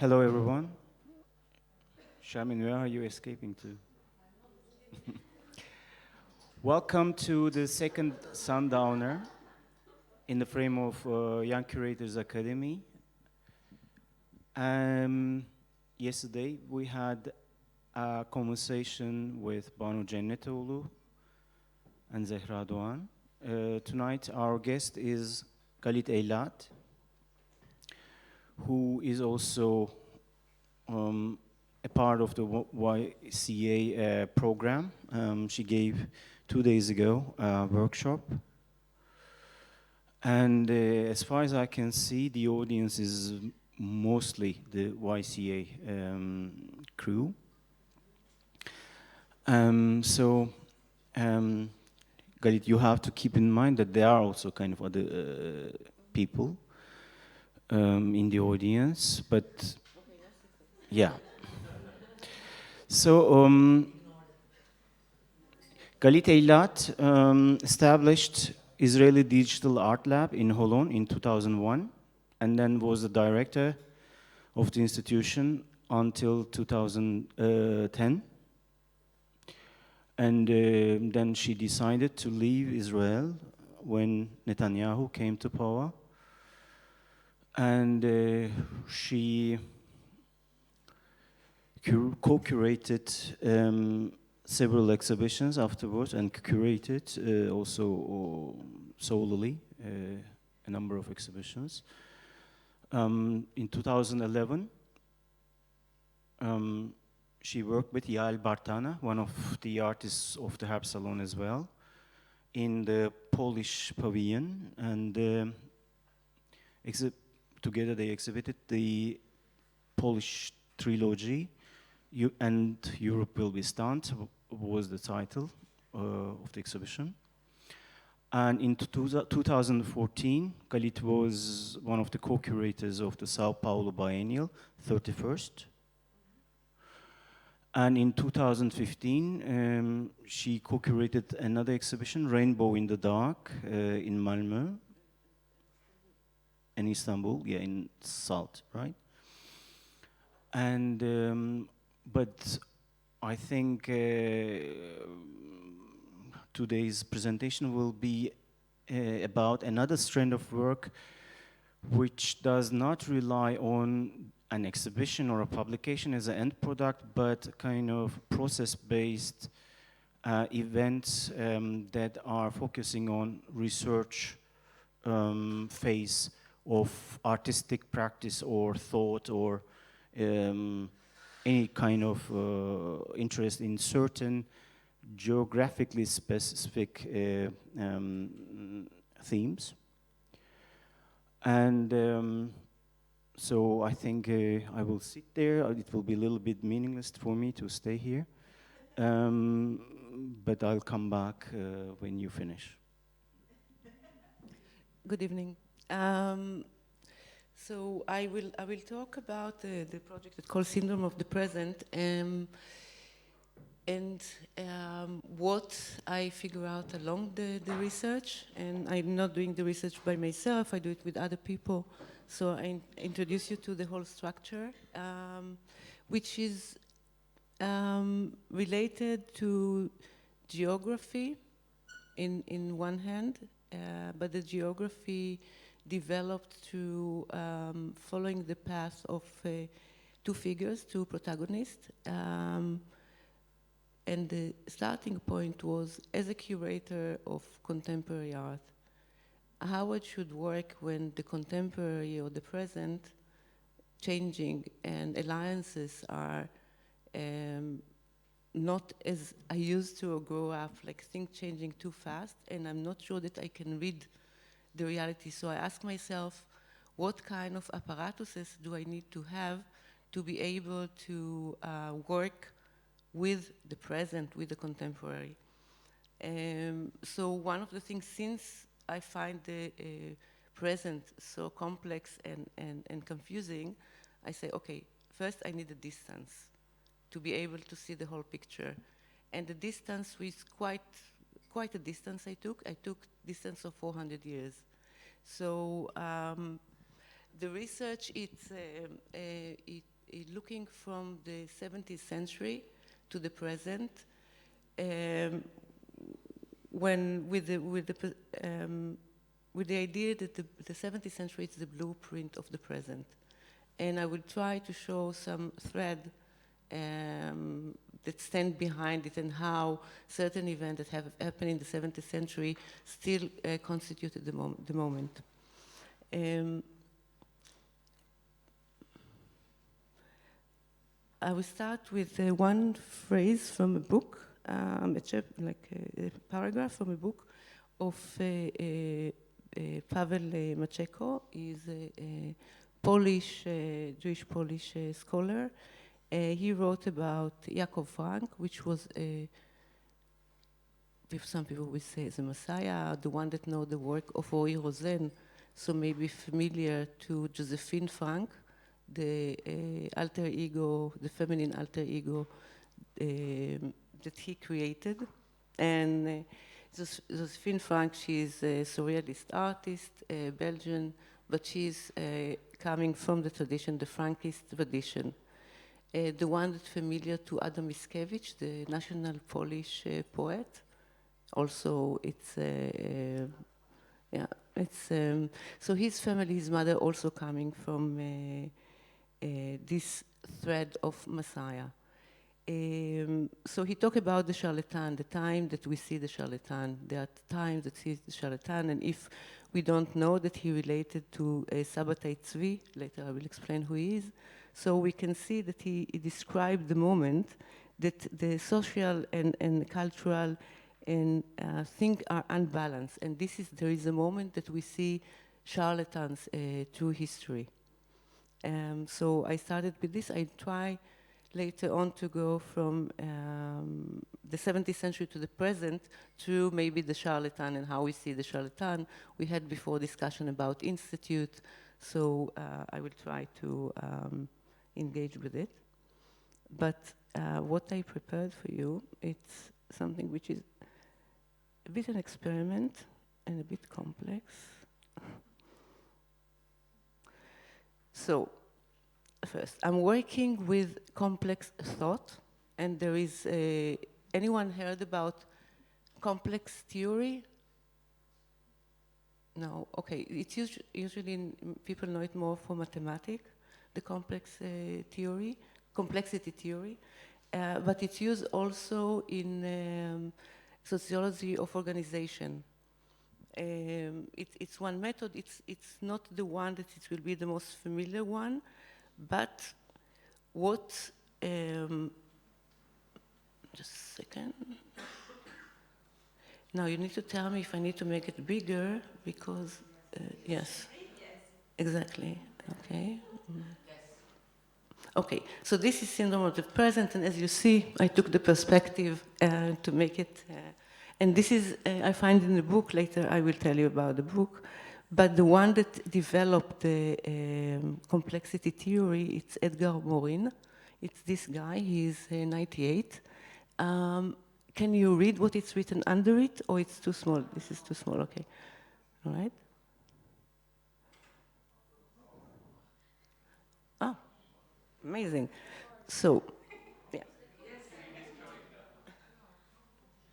Hello, everyone. Shamin, where are you escaping to? Welcome to the second Sundowner in the frame of Young Curators Academy. Yesterday, we had a conversation with Banu Cennetoğlu and Zehra Doğan. Tonight, our guest is Galit Eilat, who is also a part of the YCA program. She gave 2 days ago a workshop. And as far as I can see, the audience is mostly the YCA crew. Galit, you have to keep in mind that there are also kind of other people in the audience, but yeah. So Galit Eilat established Israeli Digital Art Lab in Holon in 2001, and then was the director of the institution until 2010. And then she decided to leave Israel when Netanyahu came to power. And she co-curated several exhibitions afterwards and curated also solely a number of exhibitions. In 2011, she worked with Yael Bartana, one of the artists of the Harp Salon as well, in the Polish pavilion, and together they exhibited the Polish trilogy, and Europe Will Be Stunned was the title of the exhibition. And in 2014, Galit was one of the co-curators of the Sao Paulo Biennial, 31st. And in 2015, she co-curated another exhibition, Rainbow in the Dark, in Malmö, in Istanbul, yeah, in South, right? And but I think today's presentation will be about another strand of work which does not rely on an exhibition or a publication as an end product, but kind of process-based events that are focusing on research phase of artistic practice or thought or any kind of interest in certain geographically specific themes. And so I think I will sit there. It will be a little bit meaningless for me to stay here. But I'll come back when you finish. Good evening. So I will talk about the project that's called Syndrome of the Present, and what I figure out along the research. And I'm not doing the research by myself, I do it with other people. So I introduce you to the whole structure, which is related to geography in one hand, but the geography developed through following the path of two figures, two protagonists. And the starting point was as a curator of contemporary art, how it should work when the contemporary or the present changing and alliances are not as I used to grow up, like things changing too fast, and I'm not sure that I can read the reality. So I ask myself, what kind of apparatuses do I need to have to be able to work with the present, with the contemporary? So one of the things, since I find the present so complex and confusing, I say, okay, first I need a distance to be able to see the whole picture. And the distance was quite a distance I took. I took distance of 400 years. So The research, it's looking from the 17th century to the present, with the idea that the 17th century is the blueprint of the present. And I will try to show some thread that stand behind it and how certain events that have happened in the 17th century still constituted the moment. I will start with one phrase from a book, a paragraph from a book of Pavel Maczeko. He's a Polish, Jewish-Polish scholar. He wrote about Yaakov Frank, which was some people will say the Messiah, the one that know the work of Roy Rosen, so maybe familiar to Josephine Frank, the alter ego, the feminine alter ego that he created. And Josephine Frank, she's a surrealist artist, Belgian, but she's coming from the tradition, the Frankist tradition. The one that's familiar to Adam Mickiewicz, the national Polish poet. Also, so his family, his mother also coming from this thread of Messiah. So he talked about the charlatan, the time that we see the charlatan. There are times that he sees the charlatan, and if we don't know that he related to Sabbatai Tzvi, later I will explain who he is, so we can see that he described the moment that the social and cultural and things are unbalanced. And there is a moment that we see charlatans through history. So I started with this. I try later on to go from the 17th century to the present to maybe the charlatan and how we see the charlatan. We had before discussion about institute, so I will try to engage with it. But what I prepared for you, it's something which is a bit an experiment and a bit complex. So, first, I'm working with complex thought, and there is anyone heard about complex theory? No, okay, it's usually people know it more for mathematics, the complex theory, complexity theory, but it's used also in sociology of organization. It's one method. It's not the one that it will be the most familiar one, but what? Just a second. Now you need to tell me if I need to make it bigger because yes, exactly. Okay. Okay. So this is syndrome of the present, and as you see, I took the perspective to make it. And this is, I find in the book, later I will tell you about the book, but the one that developed the complexity theory, it's Edgar Morin. It's this guy, he's 98. Can you read what it's written under it, or it's too small? This is too small, okay. All right. Oh, amazing. So, yeah.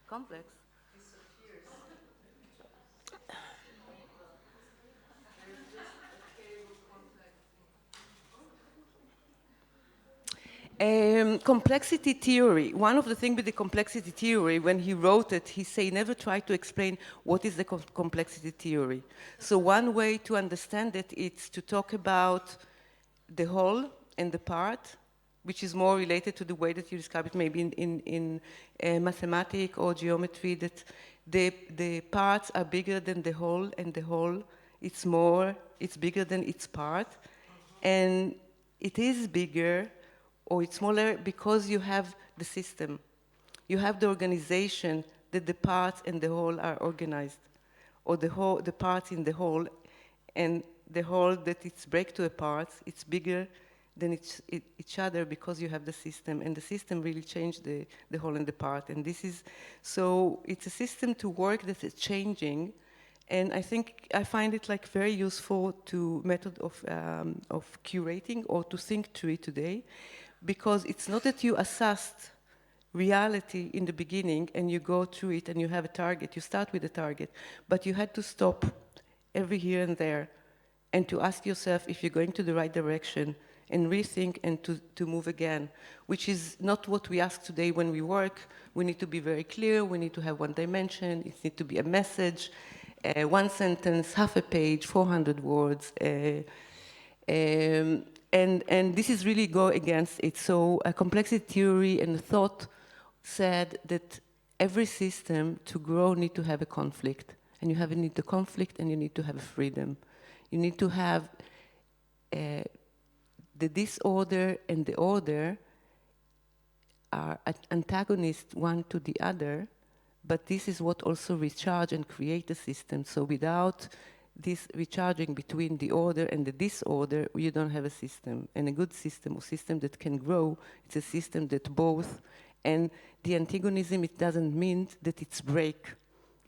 Complex. Complexity theory. One of the things with the complexity theory, when he wrote it, he said never try to explain what is the complexity theory. So one way to understand it is to talk about the whole and the part, which is more related to the way that you describe it, maybe in mathematics or geometry, that the parts are bigger than the whole, and the whole it's bigger than its part, and it is bigger or it's smaller because you have the system. You have the organization that the parts and the whole are organized, or the parts in the whole, and the whole that it's break to a parts, it's bigger than each other because you have the system, and the system really changed the whole and the part. And this is, so it's a system to work that is changing, And I think I find it like very useful to method of curating or to think through it today, because it's not that you assessed reality in the beginning and you go through it and you have a target, you start with a target, but you had to stop every here and there and to ask yourself if you're going to the right direction and rethink and to move again, which is not what we ask today when we work. We need to be very clear, we need to have one dimension, it needs to be a message, one sentence, half a page, 400 words, and this is really go against it. So a complexity theory and thought said that every system to grow need to have a conflict, and you need the conflict and you need to have a freedom. You need to have the disorder and the order are antagonists one to the other, but this is what also recharge and create the system. So without this recharging between the order and the disorder, you don't have a system. And a good system, or system that can grow, it's a system that both, and the antagonism, it doesn't mean that it's break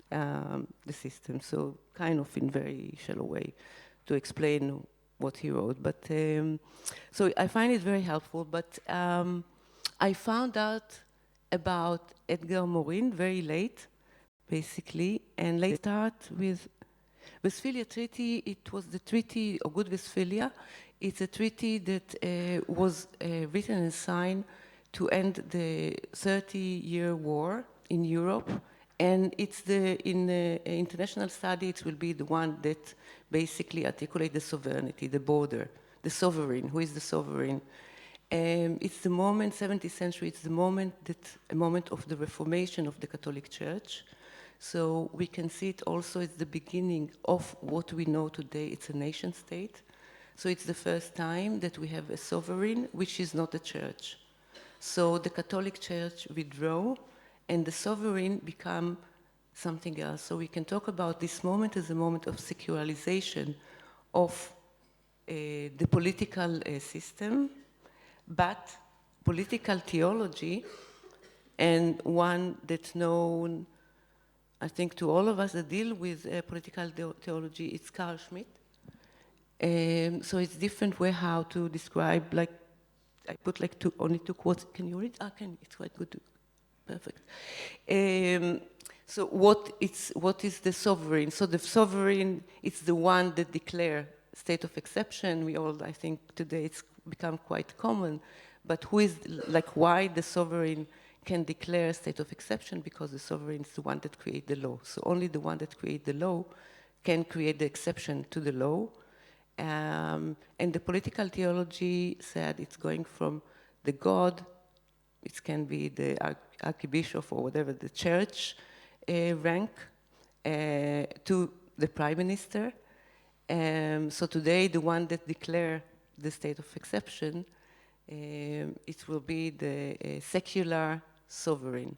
the system. So kind of in very shallow way to explain what he wrote. But so I find it very helpful, but I found out about Edgar Morin very late, basically, and let's start with Westphalia Treaty. It was the treaty of Good Westphalia. It's a treaty that was written and signed to end the 30-year war in Europe, and it's in the international study, it will be the one that basically articulate the sovereignty, the border, the sovereign. Who is the sovereign? It's the moment, 17th century, it's the moment a moment of the Reformation of the Catholic Church. So we can see it also, it's the beginning of what we know today, it's a nation state. So it's the first time that we have a sovereign, which is not a church. So the Catholic Church withdraw, and the sovereign become something else. So we can talk about this moment as a moment of secularization of the political system, but political theology, and one that's known, I think, to all of us that deal with political theology, it's Carl Schmitt. So it's different way how to describe, like, I put like only two quotes. Can you read? It's quite good. Perfect. So what is the sovereign? So the sovereign, it's the one that declare state of exception. We all, I think today it's become quite common, but who is, like, why the sovereign can declare state of exception? Because the sovereign is the one that create the law. So only the one that create the law can create the exception to the law. And the political theology said it's going from the God, it can be the archbishop or whatever, the church rank, to the prime minister. So today, the one that declare the state of exception, it will be the secular sovereign.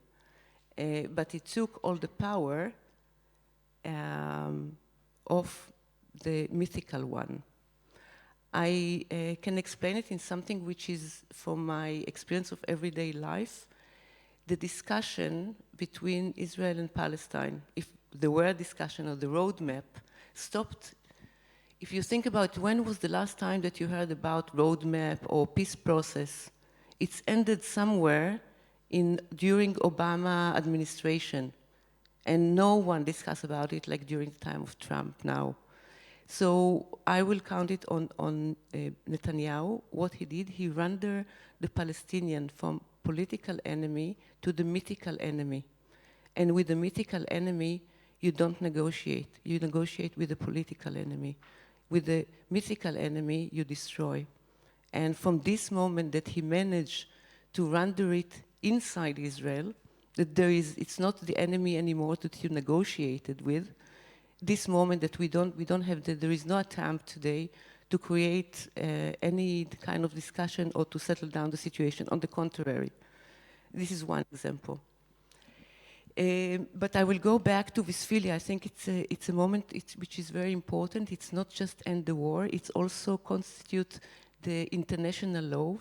But it took all the power of the mythical one. I can explain it in something which is from my experience of everyday life, the discussion between Israel and Palestine. If there were a discussion or the roadmap stopped, if you think about when was the last time that you heard about roadmap or peace process, it's ended somewhere during Obama administration, and no one discussed about it like during the time of Trump now. So I will count it on Netanyahu. What he did, he rendered the Palestinian from political enemy to the mythical enemy. And with the mythical enemy, you don't negotiate. You negotiate with the political enemy. With the mythical enemy, you destroy. And from this moment that he managed to render it inside Israel, that it's not the enemy anymore that you negotiated with, this moment that we don't have, there is no attempt today to create any kind of discussion or to settle down the situation. On the contrary, this is one example. But I will go back to Westphalia. I think it's a moment which is very important. It's not just end the war, it's also constitute the international law,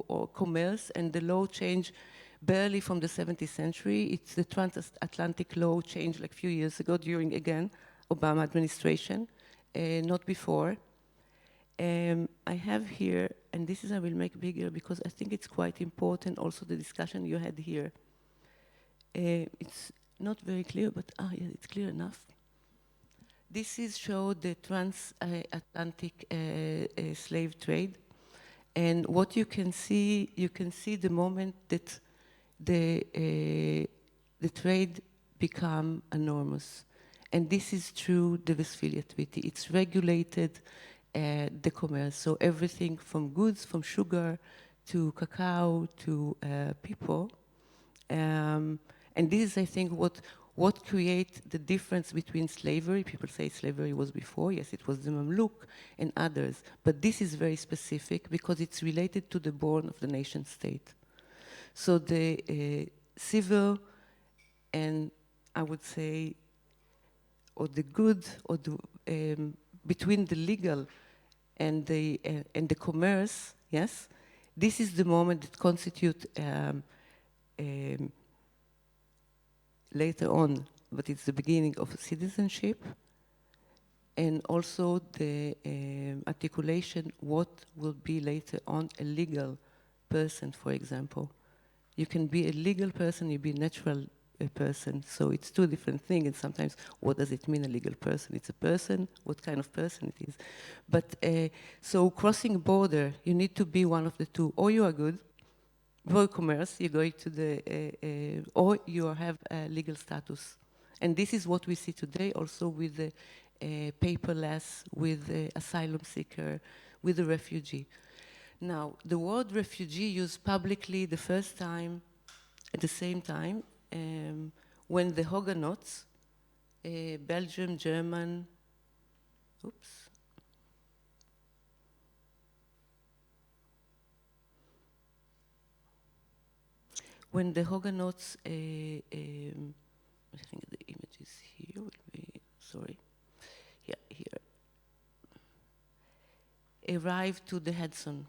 or commerce, and the law change barely from the 17th century. It's the transatlantic law changed like a few years ago during, again, Obama administration, not before. I have here, and this is I will make bigger because I think it's quite important also the discussion you had here. It's not very clear, but yeah, it's clear enough. This is show the transatlantic slave trade. And what you can see the moment that the trade become enormous. And this is through the Westphalia Treaty. It's regulated the commerce. So everything from goods, from sugar to cacao to people. And this is, I think, what create the difference between slavery. People say slavery was before. Yes, it was the Mamluk and others. But this is very specific because it's related to the born of the nation state. So the civil and I would say, or the good, or the between the legal and the commerce, yes, this is the moment that constitute later on, but it's the beginning of citizenship, and also the articulation what will be later on a legal person, for example. You can be a legal person, you be a natural person, so it's two different things, and sometimes what does it mean, a legal person? It's a person, what kind of person it is? But so crossing border, you need to be one of the two, or you are good, for commerce, you're going to the, or you have a legal status. And this is what we see today also with the paperless, with the asylum seeker, with the refugee. Now, the word refugee used publicly the first time, at the same time, when the Huguenots, Belgium, German, when the Huguenots, I think the image is here, will be, sorry, yeah, here, arrived to the Hudson.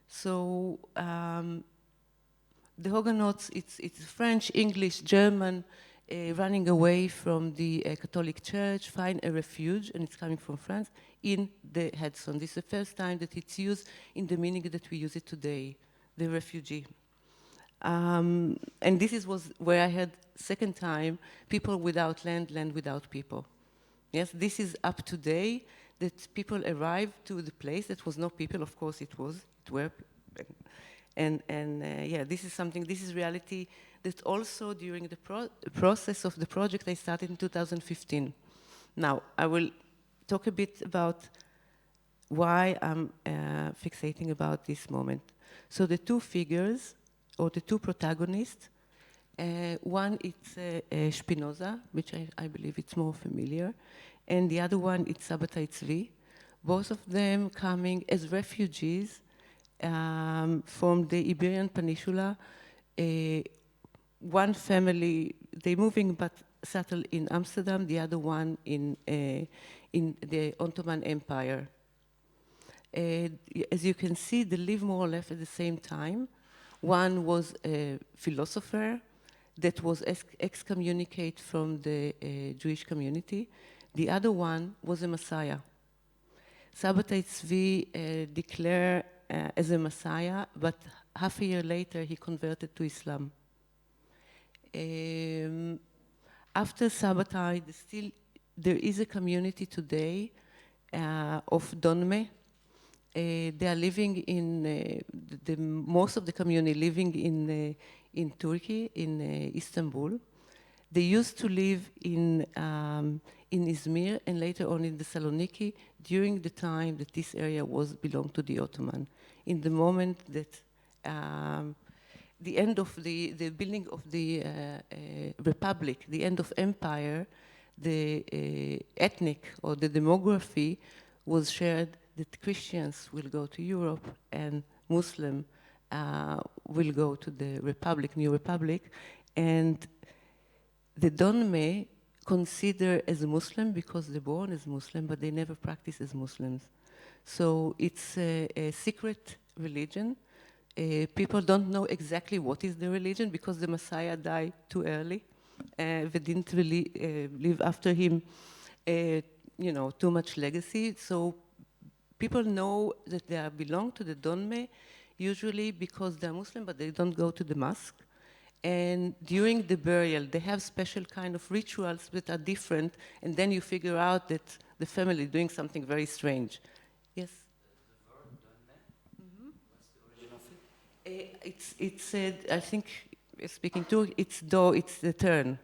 So the Huguenots, it's French, English, German, running away from the Catholic Church, find a refuge, and it's coming from France, in the Hudson. This is the first time that it's used in the meaning that we use it today, the refugee. And this was where I had, second time, people without land, land without people. Yes, this is up today, that people arrived to the place that was no people, of course it were. And yeah, this is something, this is reality that also during the process of the project I started in 2015. Now, I will talk a bit about why I'm fixating about this moment. So the two figures, or the two protagonists, one is Spinoza, which I believe it's more familiar, and the other one is Sabbatai Tzvi, both of them coming as refugees from the Iberian Peninsula. One family, they're moving but settled in Amsterdam, the other one in the Ottoman Empire. As you can see, they live more or less at the same time. One was a philosopher that was excommunicated from the Jewish community. The other one was a Messiah. Sabbatai Tzvi declared as a Messiah, but half a year later he converted to Islam. After Sabbatai, there is a community today of Donme. They are living in, most of the community living in Turkey, in Istanbul. They used to live in Izmir and later on in Thessaloniki during the time that this area belonged to the Ottoman. In the moment that the end of the building of the republic, the end of empire, the ethnic or the demography was shared that Christians will go to Europe and Muslim will go to the republic, new republic, and the Donme consider as a Muslim because they're born as Muslim, but they never practice as Muslims. So it's a secret religion. People don't know exactly what is the religion because the Messiah died too early. they didn't really leave after him, you know, too much legacy. So people know that they belong to the Donme, usually because they're Muslim, but they don't go to the mosque. And during the burial, they have special kind of rituals that are different, and then you figure out that the family is doing something very strange. Yes? The verb Donme? What's the origin of it? It's I think, speaking to, it's the turn.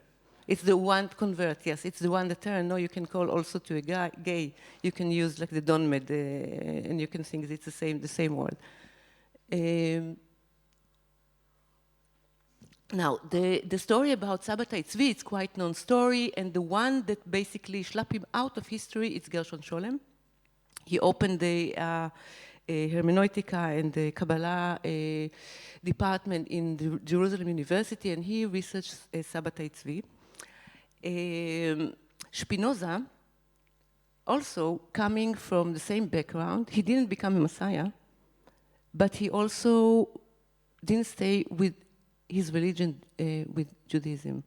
It's the one convert, yes, it's the one that turn. No, you can call also to a gay. You can use like the Donme, and you can think it's the same word. Now, the story about Sabbatai Tzvi, it's quite known story, and the one that basically slapped him out of history, it's Gershon Sholem. He opened the Hermeneutica and the Kabbalah department in the Jerusalem University, and he researched Sabbatai Tzvi. Spinoza, also coming from the same background, he didn't become a Messiah, but he also didn't stay with his religion with Judaism,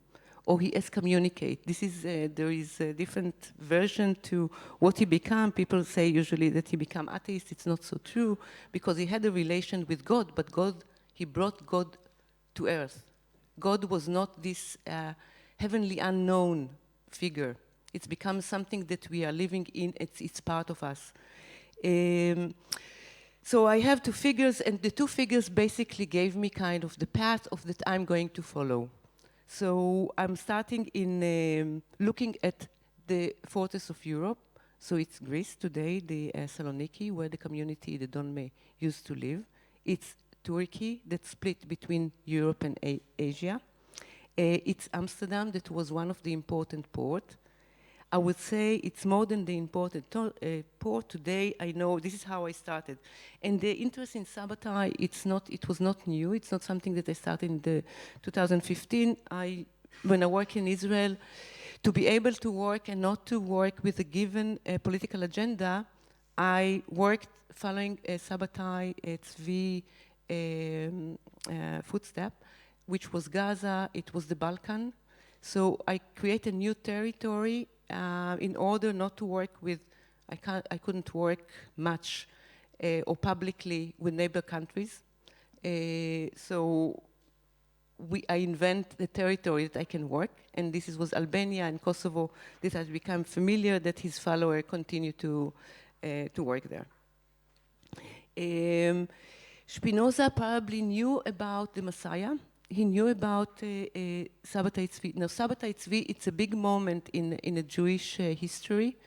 or he excommunicate. This is there is a different version to what he became. People say usually that he became atheist. It's not so true because he had a relation with God, but he brought God to earth. God was not this heavenly unknown figure. It's become something that we are living in. It's part of us. So I have two figures, and the two figures basically gave me kind of the path of that I'm going to follow. So I'm starting in looking at the fortress of Europe. So it's Greece today, the Saloniki, where the community, the Donme, used to live. It's Turkey, that's split between Europe and Asia. It's Amsterdam, that was one of the important ports. I would say it's more than the important port today. I know this is how I started. And the interest in Sabbatai, it was not new. It's not something that I started in the 2015. When I work in Israel, to be able to work and not to work with a given political agenda, I worked following Sabbatai, Tzvi footstep, which was Gaza, it was the Balkan. So I created a new territory in order not to work with, I couldn't work much or publicly with neighbor countries. So I invent the territory that I can work, and this was Albania and Kosovo that has become familiar, that his follower continue to work there. Spinoza probably knew about the Messiah. He knew about Sabbatai Tzvi. Now, Sabbatai Tzvi, it's a big moment in a Jewish history.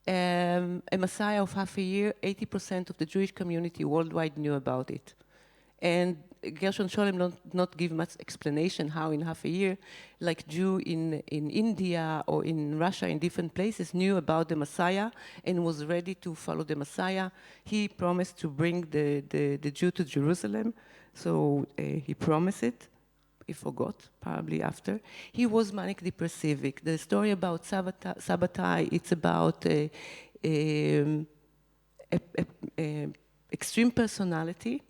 A Messiah of half a year, 80% of the Jewish community worldwide knew about it. And Gershon Sholem not give much explanation how in half a year, like Jew in India or in Russia, in different places, knew about the Messiah and was ready to follow the Messiah. He promised to bring the Jew to Jerusalem, so he promised it. He forgot, probably after. He was manic depressive. The story about Sabbatai, it's about extreme personality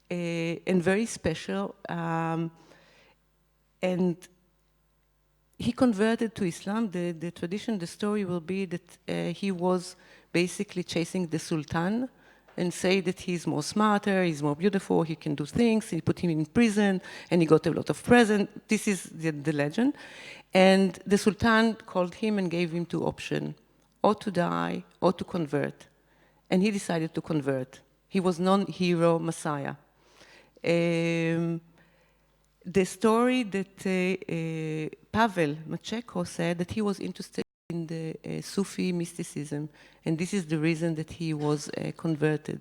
and very special. And he converted to Islam. The tradition, the story will be that he was basically chasing the Sultan and say that he's more smarter, he's more beautiful, he can do things. He put him in prison, and he got a lot of presents. This is the legend. And the Sultan called him and gave him two options, or to die, or to convert. And he decided to convert. He was non-hero Messiah. The story that Pavel Macheko said that he was interested in the Sufi mysticism, and this is the reason that he was converted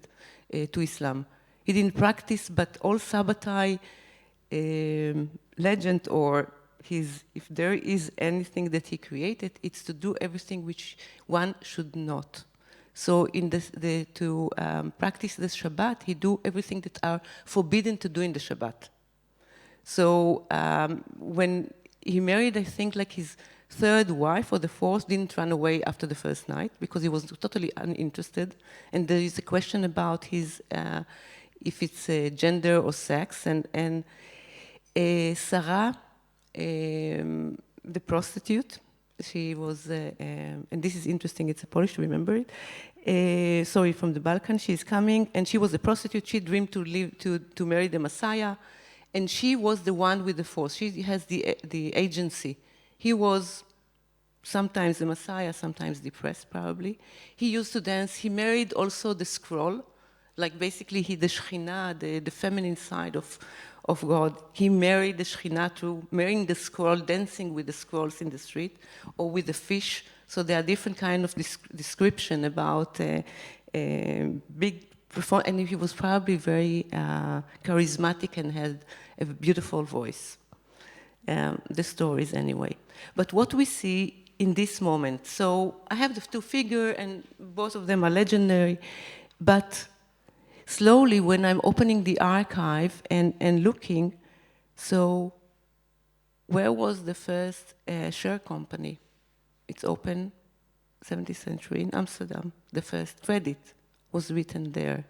to Islam. He didn't practice, but all Sabbatai legend, or if there is anything that he created, it's to do everything which one should not. So to practice the Shabbat, he do everything that are forbidden to do in the Shabbat. So when he married, I think like his third wife or the fourth didn't run away after the first night because he was totally uninterested. And there is a question about his, if it's gender or sex. And Sarah the prostitute. She was, and this is interesting, it's a Polish, remember it. Sorry, from the Balkan, she's coming, and she was a prostitute. She dreamed to marry the Messiah, and she was the one with the force. She has the agency. He was sometimes the Messiah, sometimes depressed, probably. He used to dance. He married also the scroll, like basically the Shekhinah, the feminine side of God. He married the Shekhinah to marrying the scroll, dancing with the scrolls in the street, or with the fish. So there are different kind of description about big perform, and he was probably very charismatic and had a beautiful voice. The stories anyway. But what we see in this moment, so I have the two figures and both of them are legendary, but slowly when I'm opening the archive and looking, so where was the first share company? It's open 17th century in Amsterdam. The first credit was written there.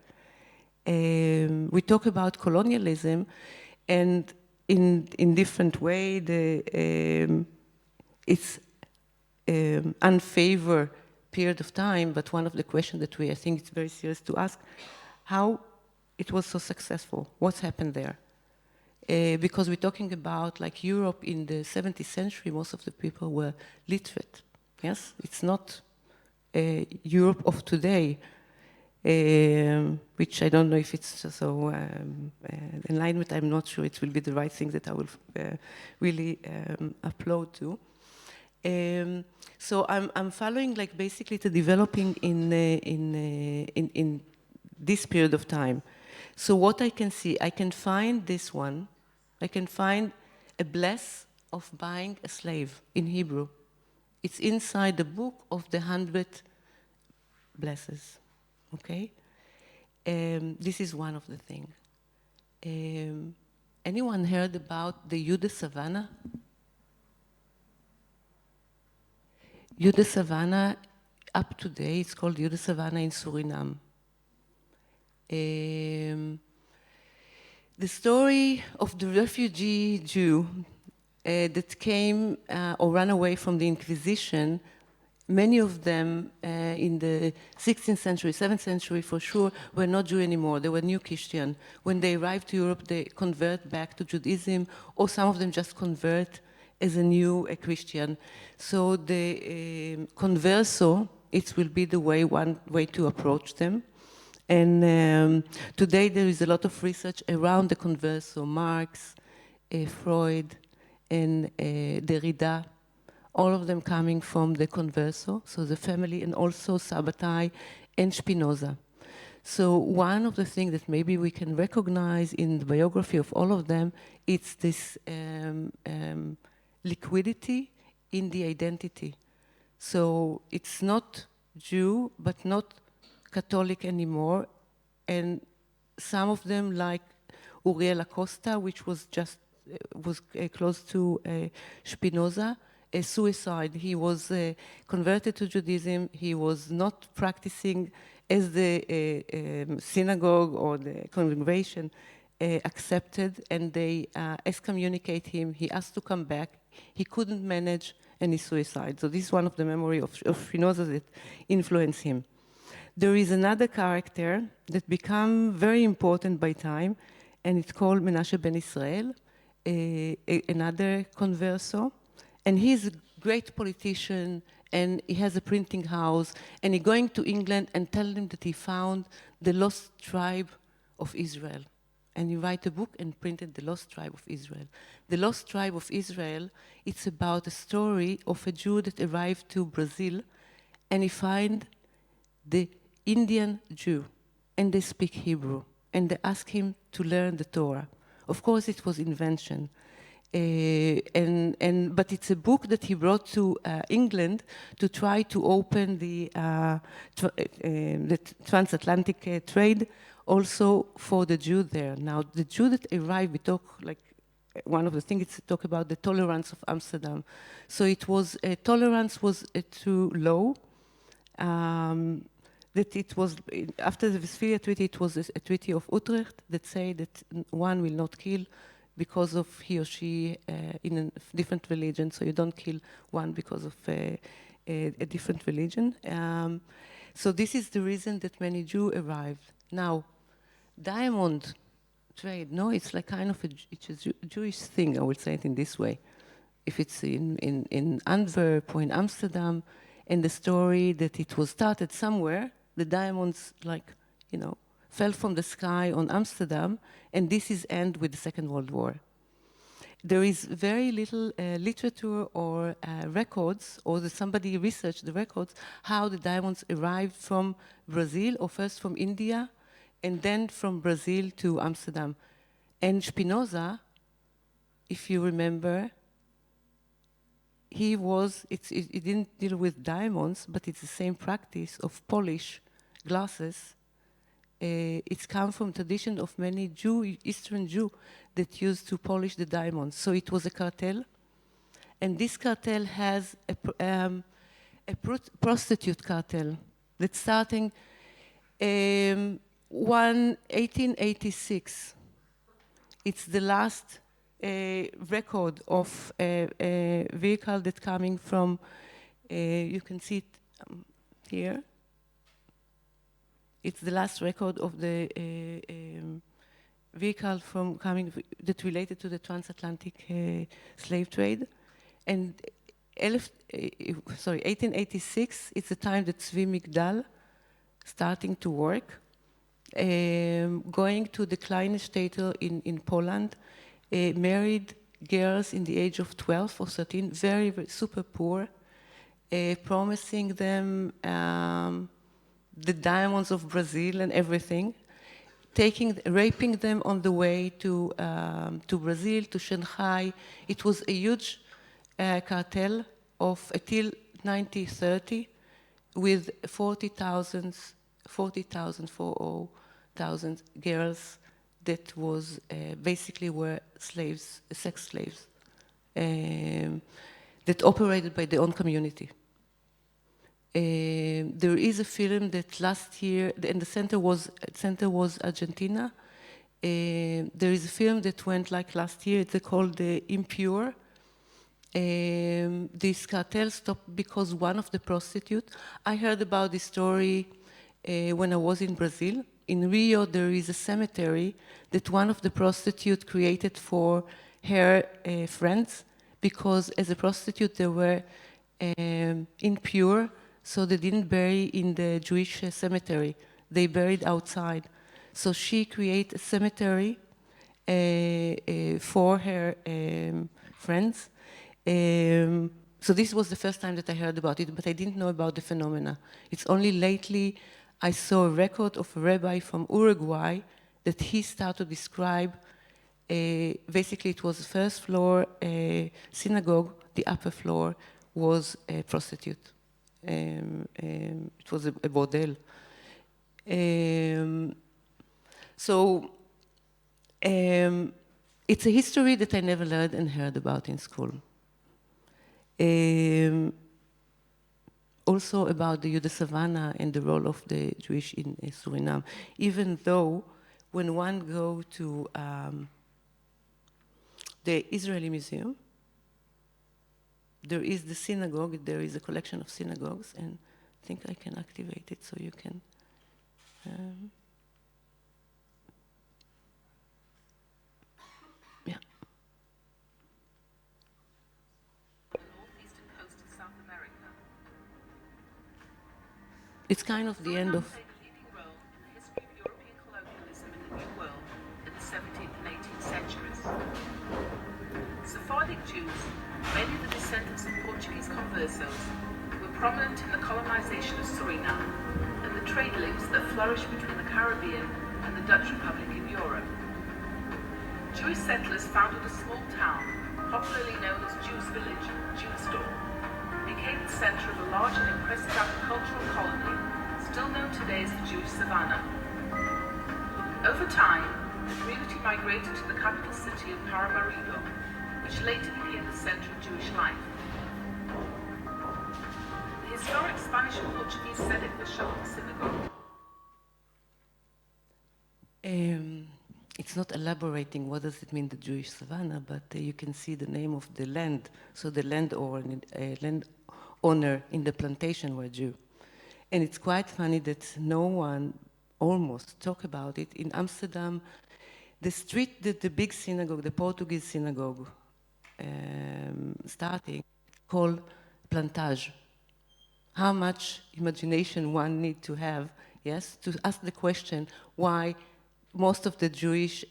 We talk about colonialism, and in different way, it's unfavored period of time, but one of the questions that I think it's very serious to ask, how it was so successful, what's happened there? Because we're talking about like Europe in the 17th century, most of the people were literate, yes? It's not Europe of today, which I don't know if it's so enlightenment. I'm not sure it will be the right thing that I will really applaud to. So I'm following like basically the developing in this period of time. So what I can see, I can find this one. I can find a bless of buying a slave in Hebrew. It's inside the book of the 100 blesses. Okay, this is one of the things. Anyone heard about the Jude Savannah? Jude Savannah, up to date, it's called Jude Savannah in Suriname. The story of the refugee Jew that came or ran away from the Inquisition. Many of them in the 16th century, 7th century for sure, were not Jew anymore. They were new Christian. When they arrived to Europe, they convert back to Judaism, or some of them just convert as a new Christian. So the converso, it will be the one way to approach them. And today there is a lot of research around the converso, Marx, Freud, and Derrida, all of them coming from the converso, so the family, and also Sabbatai and Spinoza. So one of the things that maybe we can recognize in the biography of all of them, it's this liquidity in the identity. So it's not Jew, but not Catholic anymore. And some of them, like Uriel Acosta, which was just close to Spinoza, a suicide. He was converted to Judaism. He was not practicing as the synagogue or the congregation accepted, and they excommunicate him. He asked to come back. He couldn't manage, and he suicide. So this is one of the memory of Spinoza that influenced him. There is another character that became very important by time, and it's called Menashe ben Israel, another converso. And he's a great politician, and he has a printing house, and he's going to England and telling them that he found the lost tribe of Israel. And he wrote a book and printed The Lost Tribe of Israel. The Lost Tribe of Israel, it's about a story of a Jew that arrived to Brazil, and he find the Indian Jew, and they speak Hebrew, and they ask him to learn the Torah. Of course, it was invention. But it's a book that he brought to England to try to open the transatlantic trade also for the Jew there. Now, the Jew that arrived, we talk like one of the things is to talk about the tolerance of Amsterdam. So it was tolerance was too low. That it was after the Westphalia Treaty, it was a treaty of Utrecht that say that one will not kill because of he or she in a different religion, so you don't kill one because of a different religion. So this is the reason that many Jews arrived. Now, diamond trade, no, it's like kind of it's a Jewish thing, I would say it in this way. If it's in Antwerp or in Amsterdam, and the story that it was started somewhere, the diamonds, like, you know, fell from the sky on Amsterdam, and this is end with the Second World War. There is very little literature or records, or that somebody researched the records, how the diamonds arrived from Brazil, or first from India, and then from Brazil to Amsterdam. And Spinoza, if you remember, he didn't deal with diamonds, but it's the same practice of polish glasses. It's come from tradition of many Eastern Jew that used to polish the diamonds. So it was a cartel, and this cartel has a prostitute cartel that's starting 1886. It's the last record of a vehicle that's coming from, you can see it here. It's the last record of the vehicle from coming that related to the transatlantic slave trade. And 1886, it's the time that Zvi Migdal starting to work, going to the Kleinstädte in Poland, married girls in the age of 12 or 13, very, very super poor, promising them the diamonds of Brazil and everything, raping them on the way to Brazil, to Shanghai. It was a huge cartel of until 1930 with 40,000 girls that was basically were slaves, sex slaves, that operated by their own community. There is a film that last year, and the center was Argentina. There is a film that went like last year. It's called Impure. This cartel stopped because one of the prostitutes. I heard about this story when I was in Brazil. In Rio, there is a cemetery that one of the prostitutes created for her friends, because as a prostitute they were impure, so they didn't bury in the Jewish cemetery. They buried outside. So she created a cemetery for her friends. So this was the first time that I heard about it, but I didn't know about the phenomena. It's only lately I saw a record of a rabbi from Uruguay that he started to describe. Basically, it was the first floor synagogue, the upper floor was a prostitute. It was a bordel. So it's a history that I never learned and heard about in school. Also about the Yuda Savannah and the role of the Jewish in Suriname, even though when one go to the Israeli Museum, there is the synagogue, there is a collection of synagogues, and I think I can activate it so you can. Yeah. Northeastern coast of South America. It's kind of the end of. Played a leading role in the history of European colonialism in the New World in the 17th and 18th centuries. Sephardic Jews, mainly the descendants of Portuguese conversos, were prominent in the colonization of Suriname and the trade links that flourished between the Caribbean and the Dutch Republic in Europe. Jewish settlers founded a small town, popularly known as Jews Village, Jewsdorp, became the center of a large and impressive agricultural colony, still known today as the Jewish Savannah. Over time, the community migrated to the capital city of Paramaribo, which later became the center of Jewish life. The historic Spanish and Portuguese Sedek Synagogue. It's it's not elaborating what does it mean, the Jewish savannah, but you can see the name of the land. So the landowner in the plantation were Jew. And it's quite funny that no one almost talk about it. In Amsterdam, the street that the big synagogue, the Portuguese synagogue, starting, called Plantage. How much imagination one need to have, yes, to ask the question why most of the Jewish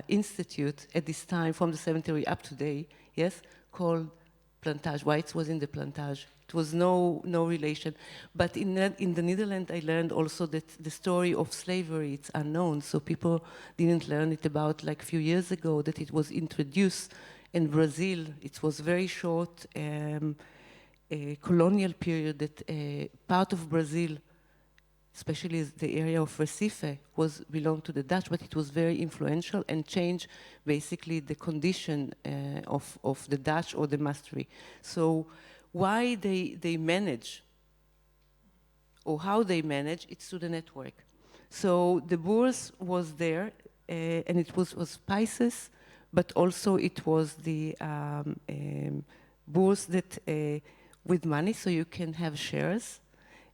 institute at this time, from the cemetery up to today, yes, called Plantage, why it was in the Plantage. It was no relation. But in the Netherlands, I learned also that the story of slavery, it's unknown. So people didn't learn it about like a few years ago that it was introduced in Brazil. It was very short a colonial period that part of Brazil, especially the area of Recife, belonged to the Dutch, but it was very influential and changed basically the condition of the Dutch or the mastery. So why they manage, or how they manage, it's through the network. So the Bourse was there, and it was spices, but also it was the Bourse that with money, so you can have shares.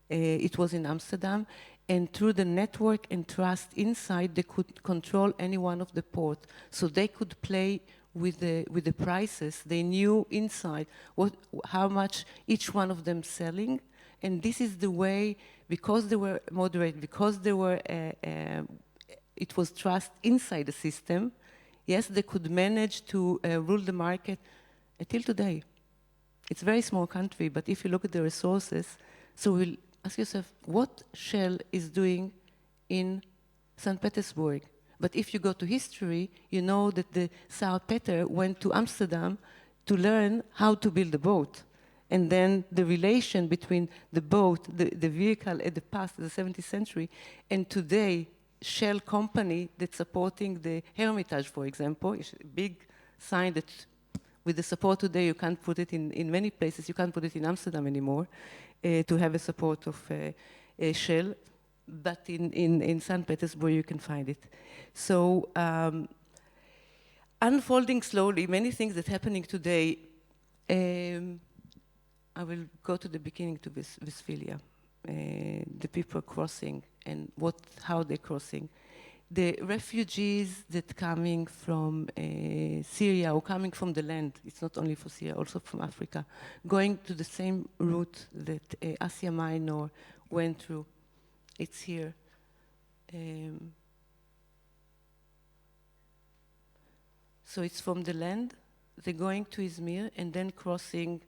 It was in Amsterdam, and through the network and trust inside, they could control any one of the port. So they could play with the prices. They knew inside how much each one of them selling, and this is the way, because they were moderate, because they were, it was trust inside the system. Yes, they could manage to rule the market until today. It's a very small country, but if you look at the resources, so we'll ask yourself, what Shell is doing in St. Petersburg? But if you go to history, you know that the Tsar Peter went to Amsterdam to learn how to build a boat. And then the relation between the boat, the vehicle at the past, the 17th century, and today, Shell company that's supporting the Hermitage, for example, is a big sign that with the support today, you can't put it in many places. You can't put it in Amsterdam anymore to have a support of Shell. But in St. Petersburg, you can find it. So unfolding slowly, many things that are happening today. I will go to the beginning to Westphalia, the people crossing and how they're crossing. The refugees that coming from Syria or coming from the land, it's not only for Syria, also from Africa, going to the same route that Asia Minor went through. It's here. So it's from the land, they're going to Izmir and then crossing,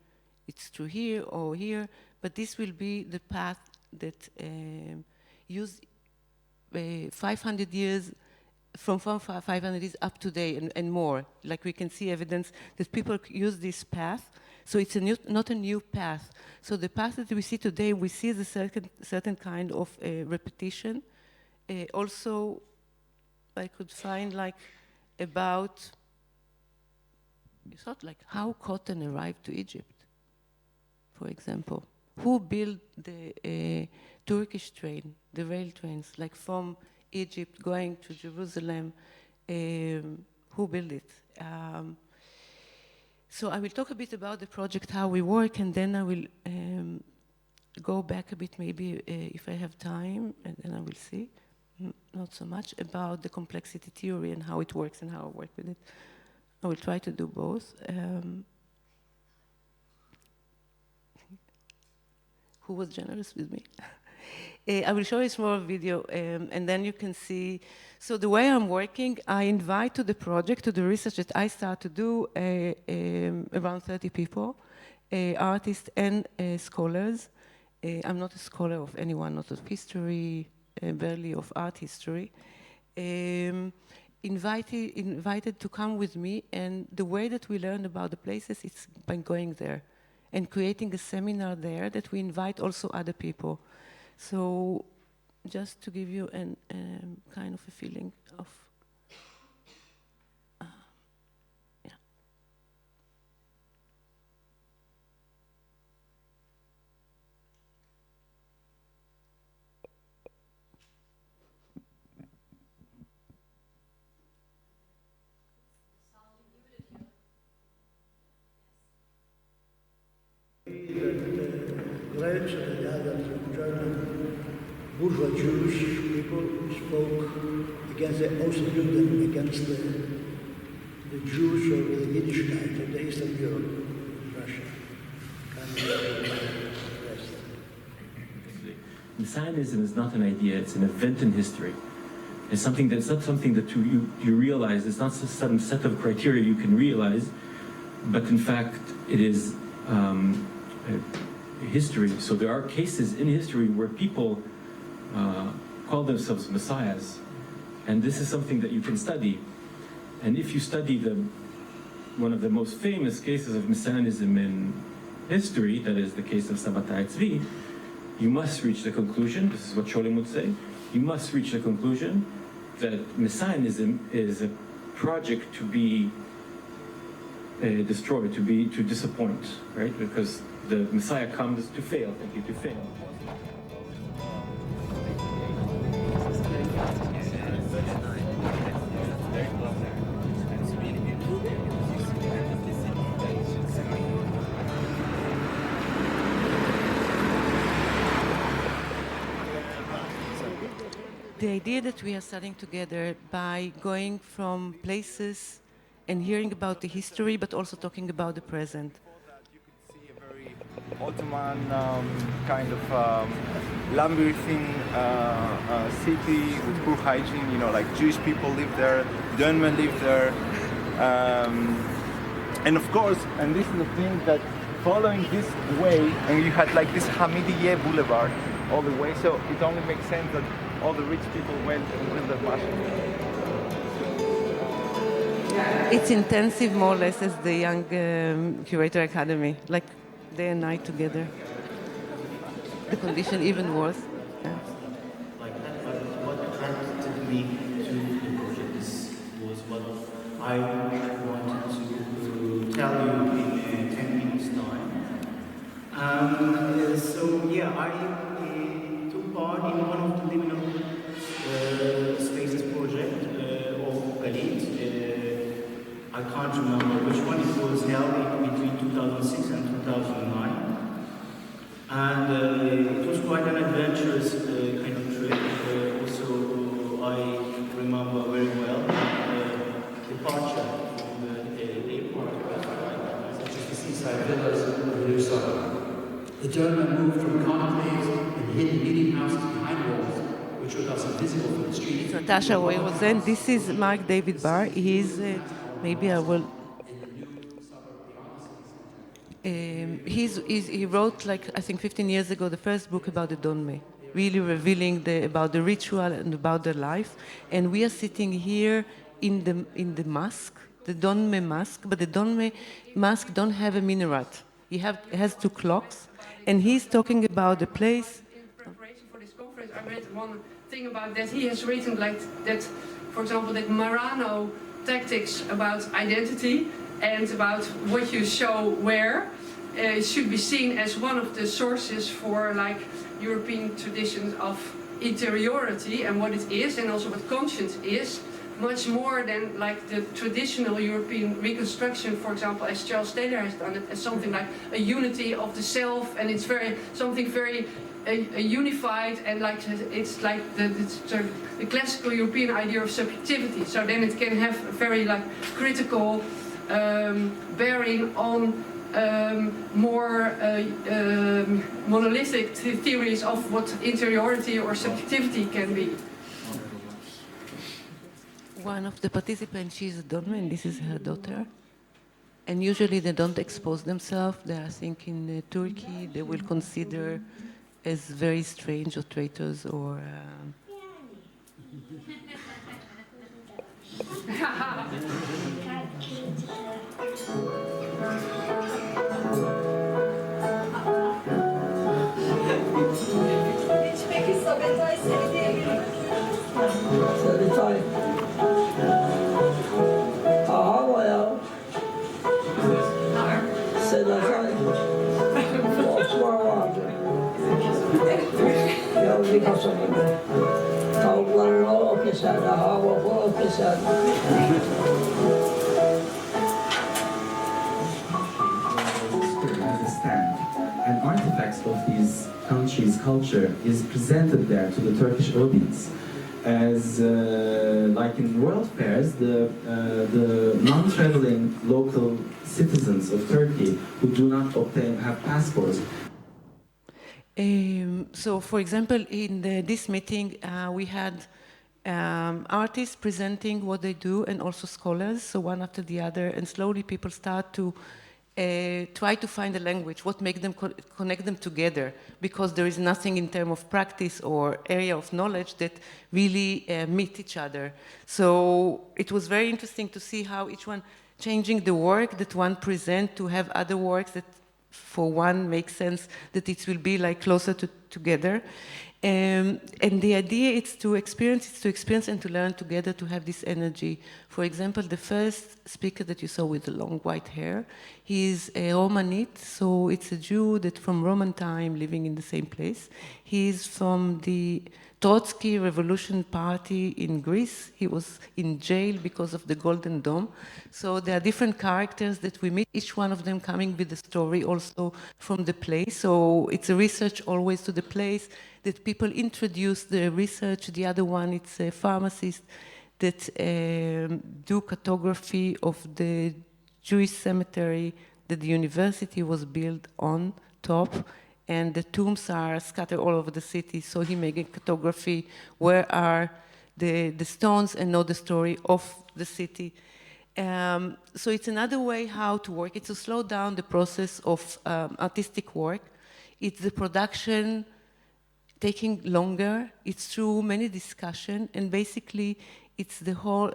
it's through here or here, but this will be the path that used 500 years, from 500 years up to today and more. Like we can see evidence that people use this path. So it's not a new path. So the path that we see today, we see the certain kind of repetition. Also, I could find like about, it's not like how cotton arrived to Egypt, for example. Who built the Turkish train, the rail trains, like from Egypt going to Jerusalem? Who built it? So I will talk a bit about the project, how we work, and then I will go back a bit, maybe if I have time, and then I will see, not so much, about the complexity theory and how it works and how I work with it. I will try to do both. Who was generous with me? I will show you a small video, and then you can see. So the way I'm working, I invite to the project, to the research that I start to do, around 30 people, artists and scholars. I'm not a scholar of anyone, not of history, barely of art history. Invited to come with me, and the way that we learn about the places, it's by going there and creating a seminar there that we invite also other people. So just to give you an kind of a feeling of, yeah. French and Italian and German bourgeois Jewish people spoke against the Ostjuden, against the Jews of the Yiddishkeit of the Eastern Europe, Russia, and the rest. Messianism is not an idea, it's an event in history. It's something that's not something that you realize, it's not some set of criteria you can realize, but in fact it is history. So there are cases in history where people call themselves messiahs, and this is something that you can study. And if you study one of the most famous cases of messianism in history, that is the case of Sabbatai Tzvi, you must reach the conclusion, this is what Sholem would say, you must reach the conclusion that messianism is a project to be destroyed, to disappoint, right? Because the Messiah comes to fail, to fail. The idea that we are studying together by going from places and hearing about the history, but also talking about the present. You could see a very Ottoman kind of labyrinthine city with poor hygiene. You know, like Jewish people live there, German live there, and of course, and this is the thing that following this way, and you had like this Hamidiyeh Boulevard all the way. So it only makes sense that all the rich people went and built that mushroom. It's intensive, more or less, as the Young Curator Academy, like day and night together. The condition even worse. Yeah. Like that, but what attracted me to the project was what I wanted to tell you in 10 minutes time. So yeah, I took part in one of the liminal spaces project of Galit. I can't remember which one. It was held between 2006 and 2009. And it was quite an adventurous kind of trip. Also, I remember very well the departure from the airport, such as the seaside villas of Meduza. The German moved from conclaves and hidden meeting houses behind walls, which were thus invisible from the street. So Tasha was then. This is Mark David Barr. He's maybe I will. He wrote, like, I think 15 years ago, the first book about the Donme, really revealing about the ritual and about their life. And we are sitting here in the mosque, the Donme mosque, but the Donme mosque don't have a minaret. It has two clocks, and he's talking about the place. In preparation for this conference, I read one thing about that he has written, like that, for example, that Marano tactics about identity and about what you show where should be seen as one of the sources for like European traditions of interiority and what it is, and also what conscience is, much more than like the traditional European reconstruction, for example, as Charles Taylor has done it, as something like a unity of the self, and it's something very unified, and like it's like the classical European idea of subjectivity. So then it can have a very like critical bearing on more monolithic theories of what interiority or subjectivity can be. One of the participants, she's a Donme, and this is her daughter. And usually they don't expose themselves. They are, I think, in Turkey, they will consider as very strange or traitors or... Tavukların o keserdi, hava o keserdi. As a stand and artifacts of these countries' culture is presented there to the Turkish audience. As like in world fairs, the non-traveling local citizens of Turkey who do not have passports. So, for example, in this meeting, we had artists presenting what they do and also scholars, so one after the other, and slowly people start to try to find a language, what makes them connect them together, because there is nothing in terms of practice or area of knowledge that really meet each other. So it was very interesting to see how each one changing the work that one present to have other works that for one makes sense that it will be like closer together. And the idea is to experience and to learn together, to have this energy. For example, the first speaker that you saw with the long white hair, he is a Romanite, so it's a Jew that from Roman time living in the same place. He is from the Trotsky Revolution Party in Greece. He was in jail because of the Golden Dome. So there are different characters that we meet, each one of them coming with a story also from the place. So it's a research always to the place that people introduce the research. The other one, it's a pharmacist that do cartography of the Jewish cemetery that the university was built on top, and the tombs are scattered all over the city. So he made a cartography, where are the stones, and know the story of the city. So it's another way how to work. It's to slow down the process of artistic work. It's the production taking longer. It's through many discussions, and basically it's the whole,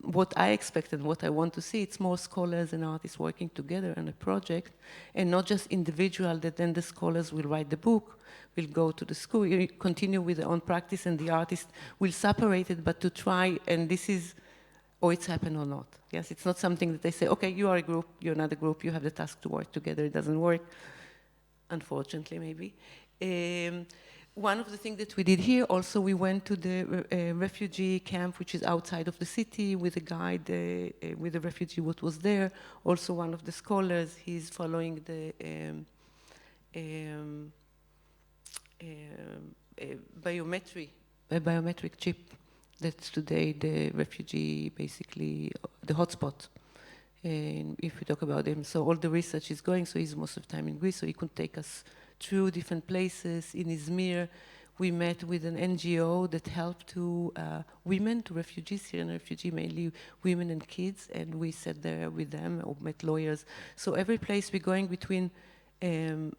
what I expect and what I want to see, it's more scholars and artists working together on a project, and not just individual that then the scholars will write the book, will go to the school, continue with their own practice, and the artist will separate it, but to try, and this is, or it's happened or not. Yes, it's not something that they say, okay, you are a group, you're another group, you have the task to work together. It doesn't work, unfortunately, maybe. One of the things that we did here, also we went to the refugee camp, which is outside of the city, with a guide, with a refugee what was there. Also one of the scholars, he's following the biometric chip. That's today the refugee, basically, the hotspot. And if we talk about him, so all the research is going, so he's most of the time in Greece, so he could take us through different places. In Izmir, we met with an NGO that helped to women, to refugees, Syrian refugees, mainly women and kids, and we sat there with them, or met lawyers. So every place we're going between you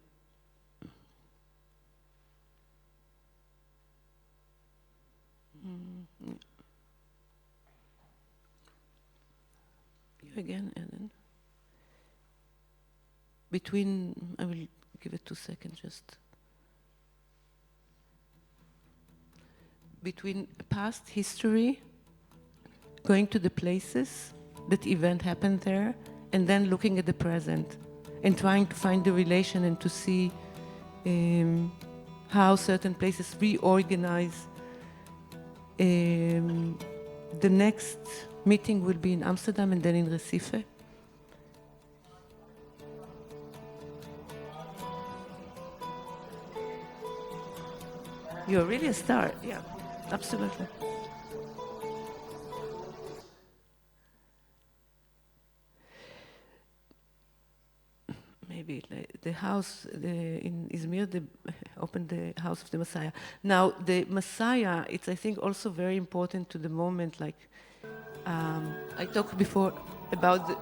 again, Ellen. Between, I will give it 2 seconds just. Between past history, going to the places that event happened there, and then looking at the present and trying to find the relation and to see how certain places reorganize. The next meeting will be in Amsterdam and then in Recife. You're really a star, yeah, absolutely. Maybe the house in Izmir, they opened the House of the Messiah. Now, the Messiah, it's, I think, also very important to the moment, like, I talked before about the...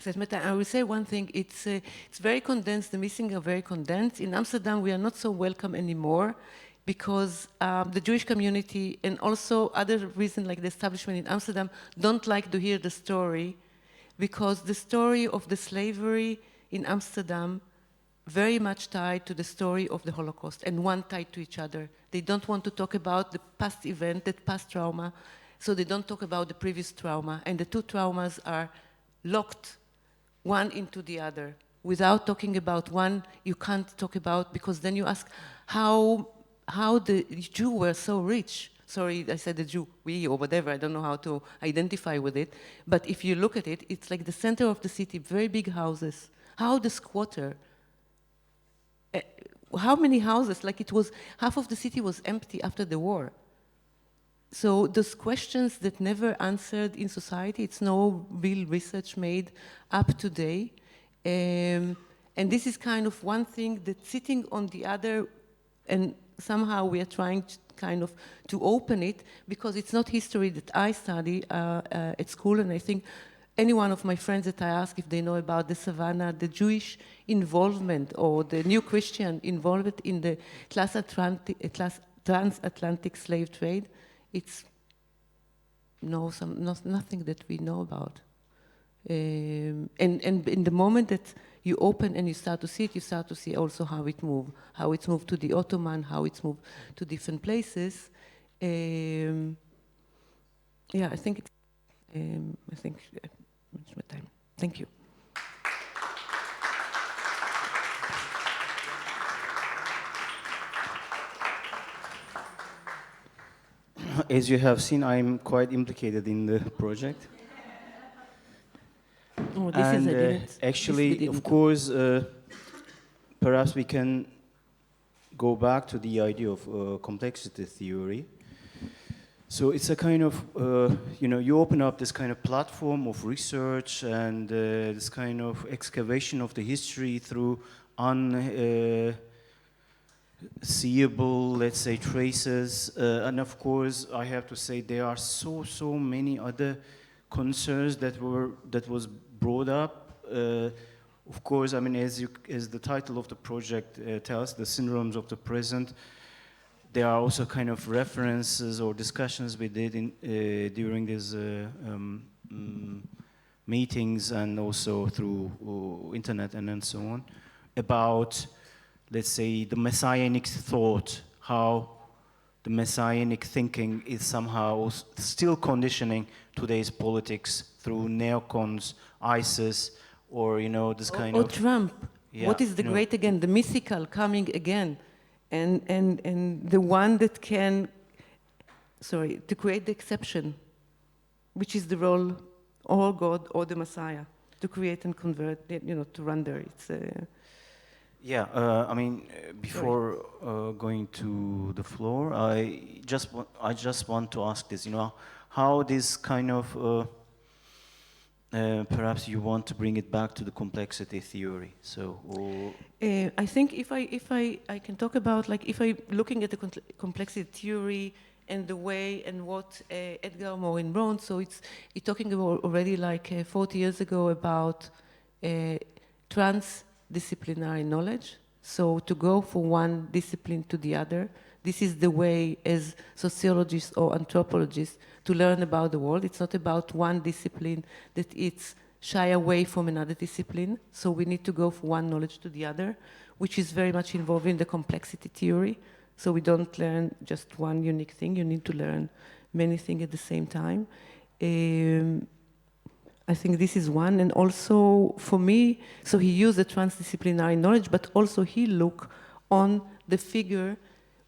I will say one thing, it's very condensed, the meetings are very condensed. In Amsterdam, we are not so welcome anymore because the Jewish community and also other reasons like the establishment in Amsterdam don't like to hear the story because the story of the slavery in Amsterdam very much tied to the story of the Holocaust and one tied to each other. They don't want to talk about the past event, that past trauma, so they don't talk about the previous trauma, and the two traumas are locked one into the other. Without talking about one, you can't talk about, because then you ask how the Jew were so rich. Sorry, I said the Jew, we or whatever, I don't know how to identify with it. But if you look at it, it's like the center of the city, very big houses. How the squatter, how many houses, like it was, half of the city was empty after the war. So those questions that never answered in society, it's no real research made up today. And this is kind of one thing that's sitting on the other, and somehow we are trying to kind of to open it, because it's not history that I study at school, and I think any one of my friends that I ask if they know about the Savannah, the Jewish involvement or the New Christian involvement in the transatlantic slave trade, it's nothing that we know about. And in the moment that you open and you start to see it, you start to see also how it's moved to the Ottoman, how it's moved to different places. Yeah, I think managed my time. Thank you. As you have seen, I'm quite implicated in the project. Oh, this and is actually, of course, perhaps we can go back to the idea of complexity theory. So it's a kind of, you open up this kind of platform of research and this kind of excavation of the history through unseeable, let's say, traces. And of course, I have to say there are so many other concerns that was brought up. Of course, I mean, as the title of the project tells, the syndromes of the present. There are also kind of references or discussions we did during these meetings and also through internet and so on about, let's say, the messianic thought, how the messianic thinking is somehow still conditioning today's politics through neocons, ISIS, or, this kind of... Or Trump. Yeah, what is the great again, the mythical coming again? And the one that can, to create the exception, which is the role or God or the Messiah, to create and convert, to render. It's Yeah, I mean, before going to the floor, I just want to ask this, how this kind of, perhaps you want to bring it back to the complexity theory. So, I think if I can talk about, like, if I'm looking at the complexity theory and the way and what Edgar Morin wrote, so it's talking about already like 40 years ago about transdisciplinary knowledge. So to go from one discipline to the other, this is the way as sociologists or anthropologists to learn about the world. It's not about one discipline that it's shy away from another discipline. So we need to go from one knowledge to the other, which is very much involved in the complexity theory. So we don't learn just one unique thing. You need to learn many things at the same time. I think this is one. And also for me, so he used the transdisciplinary knowledge, but also he looked on the figure,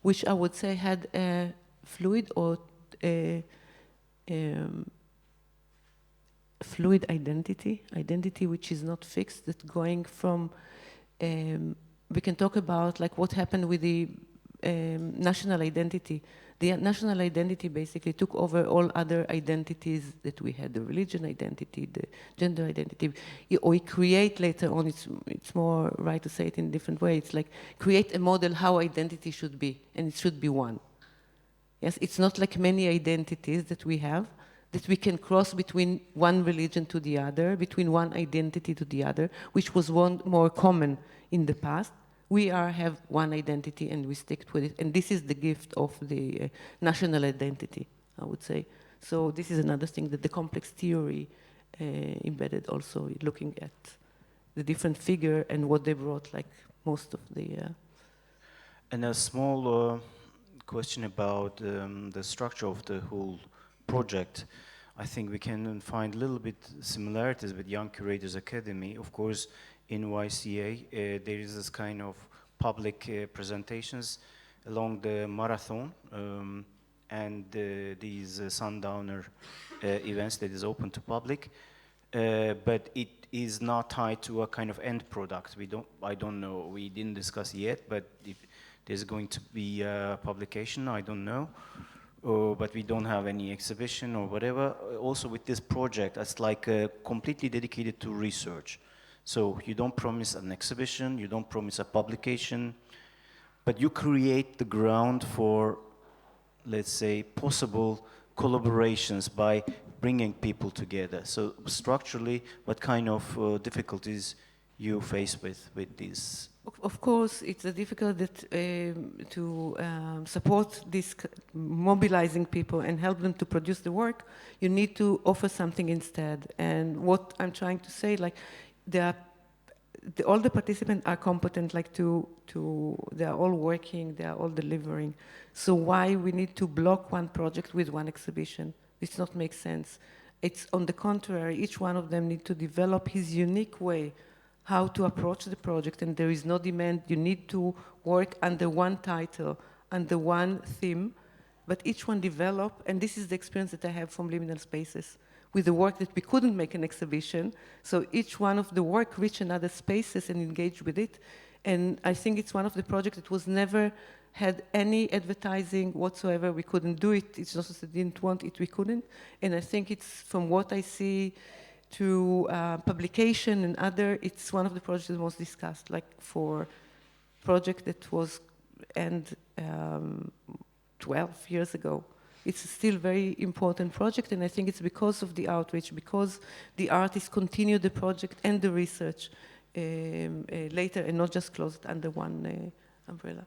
which I would say had a fluid or fluid identity which is not fixed, that going from, we can talk about like what happened with the national identity. The national identity basically took over all other identities that we had, the religion identity, the gender identity, or we create later on, it's more right to say it in a different way, it's like create a model how identity should be, and it should be one. Yes, it's not like many identities that we have, that we can cross between one religion to the other, between one identity to the other, which was one more common in the past. We have one identity and we stick with it. And this is the gift of the national identity, I would say. So this is another thing that the complex theory embedded also, looking at the different figure and what they brought, like most of the... And a small question about the structure of the whole project. I think we can find a little bit similarities with Young Curators Academy. Of course, in YCA, there is this kind of public presentations along the marathon and these Sundowner events that is open to public, but it is not tied to a kind of end product. I don't know, we didn't discuss yet, but if there's going to be a publication, I don't know. But we don't have any exhibition or whatever. Also with this project, it's like completely dedicated to research. So you don't promise an exhibition, you don't promise a publication, but you create the ground for, let's say, possible collaborations by bringing people together. So structurally, what kind of difficulties you face with these? Of course, it's difficult to support this mobilizing people and help them to produce the work. You need to offer something instead. And what I'm trying to say, like, all the participants are competent, like they are all working, they are all delivering. So why we need to block one project with one exhibition? This does not make sense. It's on the contrary, each one of them need to develop his unique way how to approach the project, and there is no demand. You need to work under one title, under one theme, but each one develop, and this is the experience that I have from liminal spaces, with the work that we couldn't make an exhibition, so each one of the work reach another spaces and engage with it, and I think it's one of the projects that was never had any advertising whatsoever. We couldn't do it, it's not that they didn't want it, we couldn't, and I think it's, from what I see, to publication and other, it's one of the projects that was discussed, like for project that was 12 years ago. It's still very important project, and I think it's because of the outreach, because the artists continue the project and the research later, and not just close it under one umbrella.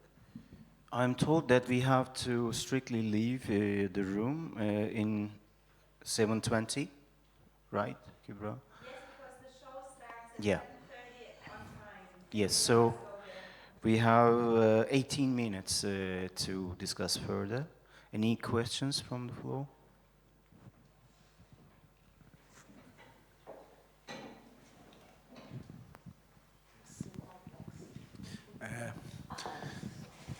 I'm told that we have to strictly leave the room in 7:20, right? Yes, because the show starts at 7:30 on time. Yes, so we have 18 minutes to discuss further. Any questions from the floor?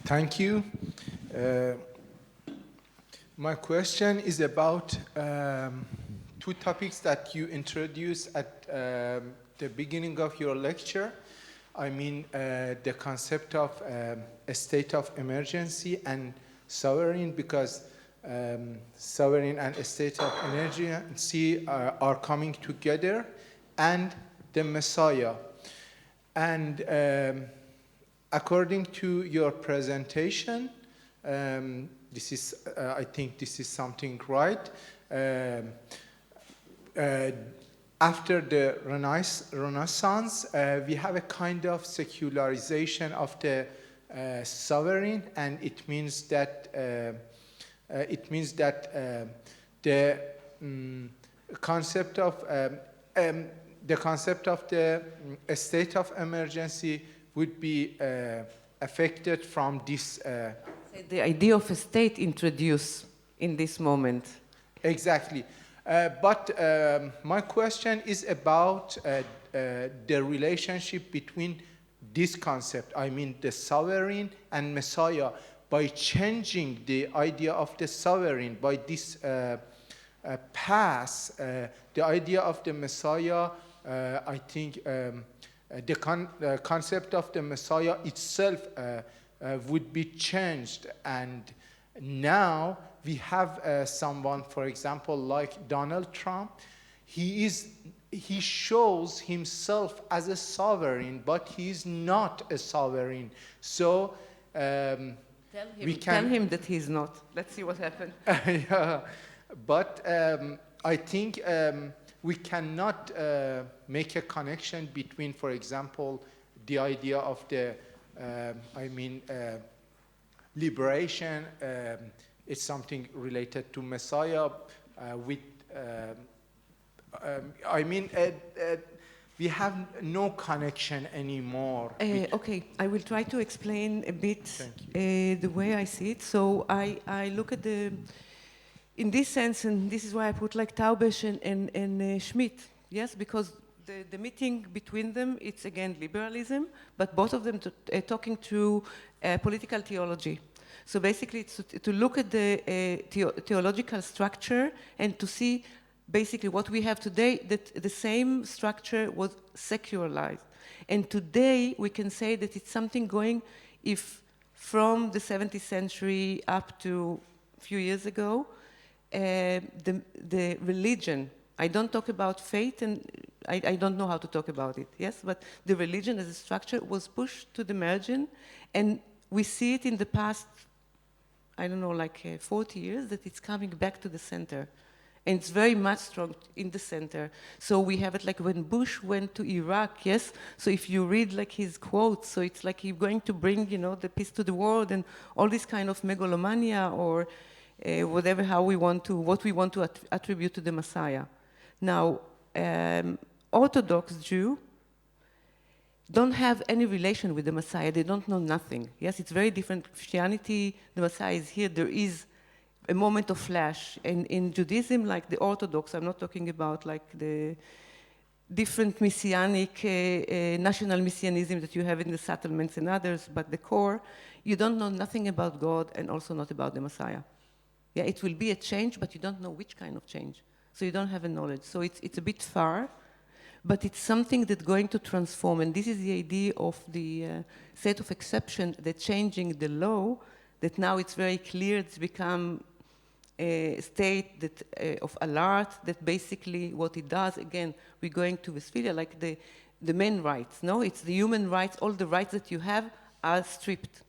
Thank you. My question is about two topics that you introduced at the beginning of your lecture. I mean, the concept of a state of emergency and sovereign, because sovereign and a state of emergency are coming together, and the Messiah. And according to your presentation, this is, I think this is something right. After the Renaissance, we have a kind of secularization of the sovereign, and it means that the concept of the state of emergency would be affected from this. The idea of a state introduced in this moment. Exactly. But my question is about the relationship between this concept, I mean the sovereign and Messiah, by changing the idea of the sovereign, by this pass, the idea of the Messiah, I think the concept of the Messiah itself would be changed. And now we have someone, for example, like Donald Trump. He shows himself as a sovereign, but he is not a sovereign. So tell him that he's not. Let's see what happens. Yeah. But I think we cannot make a connection between, for example, the idea of the, liberation. It's something related to Messiah with, we have no connection anymore. Okay, I will try to explain a bit the way I see it. So I look at the, in this sense, and this is why I put like Taubesch and Schmidt, yes, because the meeting between them, it's again liberalism, but both of them talking through political theology. So basically it's to look at the theological structure and to see basically what we have today, that the same structure was secularized. And today we can say that it's something going, if from the 17th century up to a few years ago, the religion, I don't talk about faith, and I don't know how to talk about it, yes, but the religion as a structure was pushed to the margin, and we see it in the past, I don't know, like 40 years, that it's coming back to the center. And it's very much strong in the center. So we have it like when Bush went to Iraq, yes? So if you read like his quotes, so it's like he's going to bring, you know, the peace to the world and all this kind of megalomania or whatever, what we want to attribute to the Messiah. Now, Orthodox Jew don't have any relation with the Messiah. They don't know nothing. Yes, it's very different. Christianity, the Messiah is here. There is a moment of flash. And in Judaism, like the Orthodox, I'm not talking about like the different messianic, national messianism that you have in the settlements and others, but the core, you don't know nothing about God and also not about the Messiah. Yeah, it will be a change, but you don't know which kind of change. So you don't have a knowledge. So it's a bit far, but it's something that's going to transform. And this is the idea of the state of exception, that changing the law, that now it's very clear, it's become a state that, of alert, that basically what it does, again, we're going to Westphalia, like the main rights, no? It's the human rights, all the rights that you have are stripped.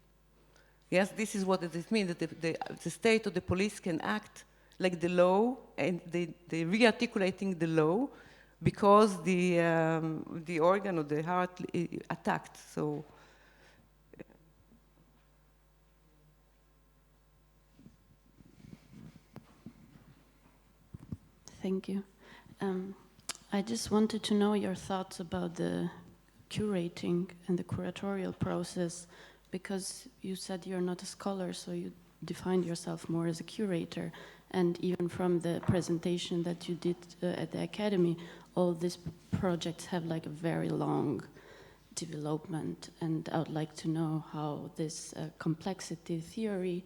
Yes, this is what it means, that the state or the police can act like the law, and they re-articulating the law because the organ or the heart attacked, so. Thank you. I just wanted to know your thoughts about the curating and the curatorial process, because you said you're not a scholar, so you defined yourself more as a curator. And even from the presentation that you did at the Academy, all these projects have like a very long development. And I would like to know how this complexity theory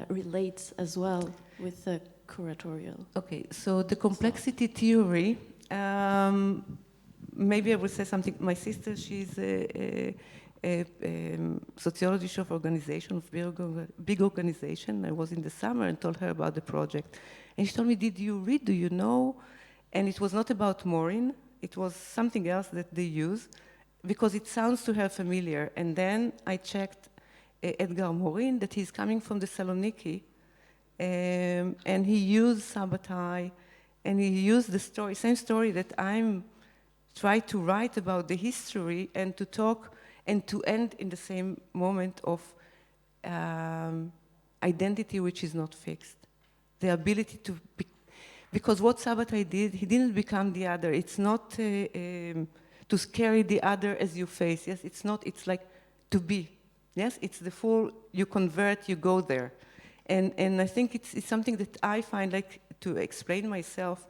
relates as well with the curatorial. Okay, so the complexity theory, maybe I will say something. My sister, she's a sociologist of organization, of big organization. I was in the summer and told her about the project. And she told me, did you read, do you know? And it was not about Maureen, it was something else that they use, because it sounds to her familiar. And then I checked Edgar Morin, that he's coming from the Thessaloniki, and he used Sabbatai, and he used the story, same story that I'm trying to write about the history and to talk and to end in the same moment of identity which is not fixed. The ability to be, because what Sabbatai did, he didn't become the other. It's not to carry the other as you face, yes? It's not, it's like to be, yes? It's the full, you convert, you go there. And I think it's something that I find, like, to explain myself,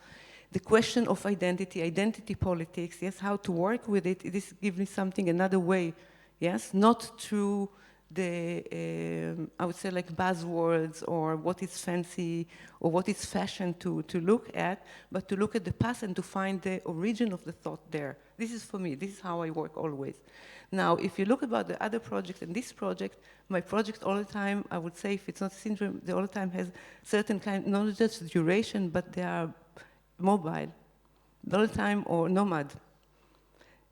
the question of identity politics, yes, how to work with it, this gives me something, another way, yes, not through the, I would say, like buzzwords or what is fancy or what is fashion to look at, but to look at the past and to find the origin of the thought there. This is for me, this is how I work always. Now, if you look about the other project and this project, my project all the time, I would say, if it's not a syndrome, they all the time has certain kind, not just duration, but they are mobile, all the time, or nomad.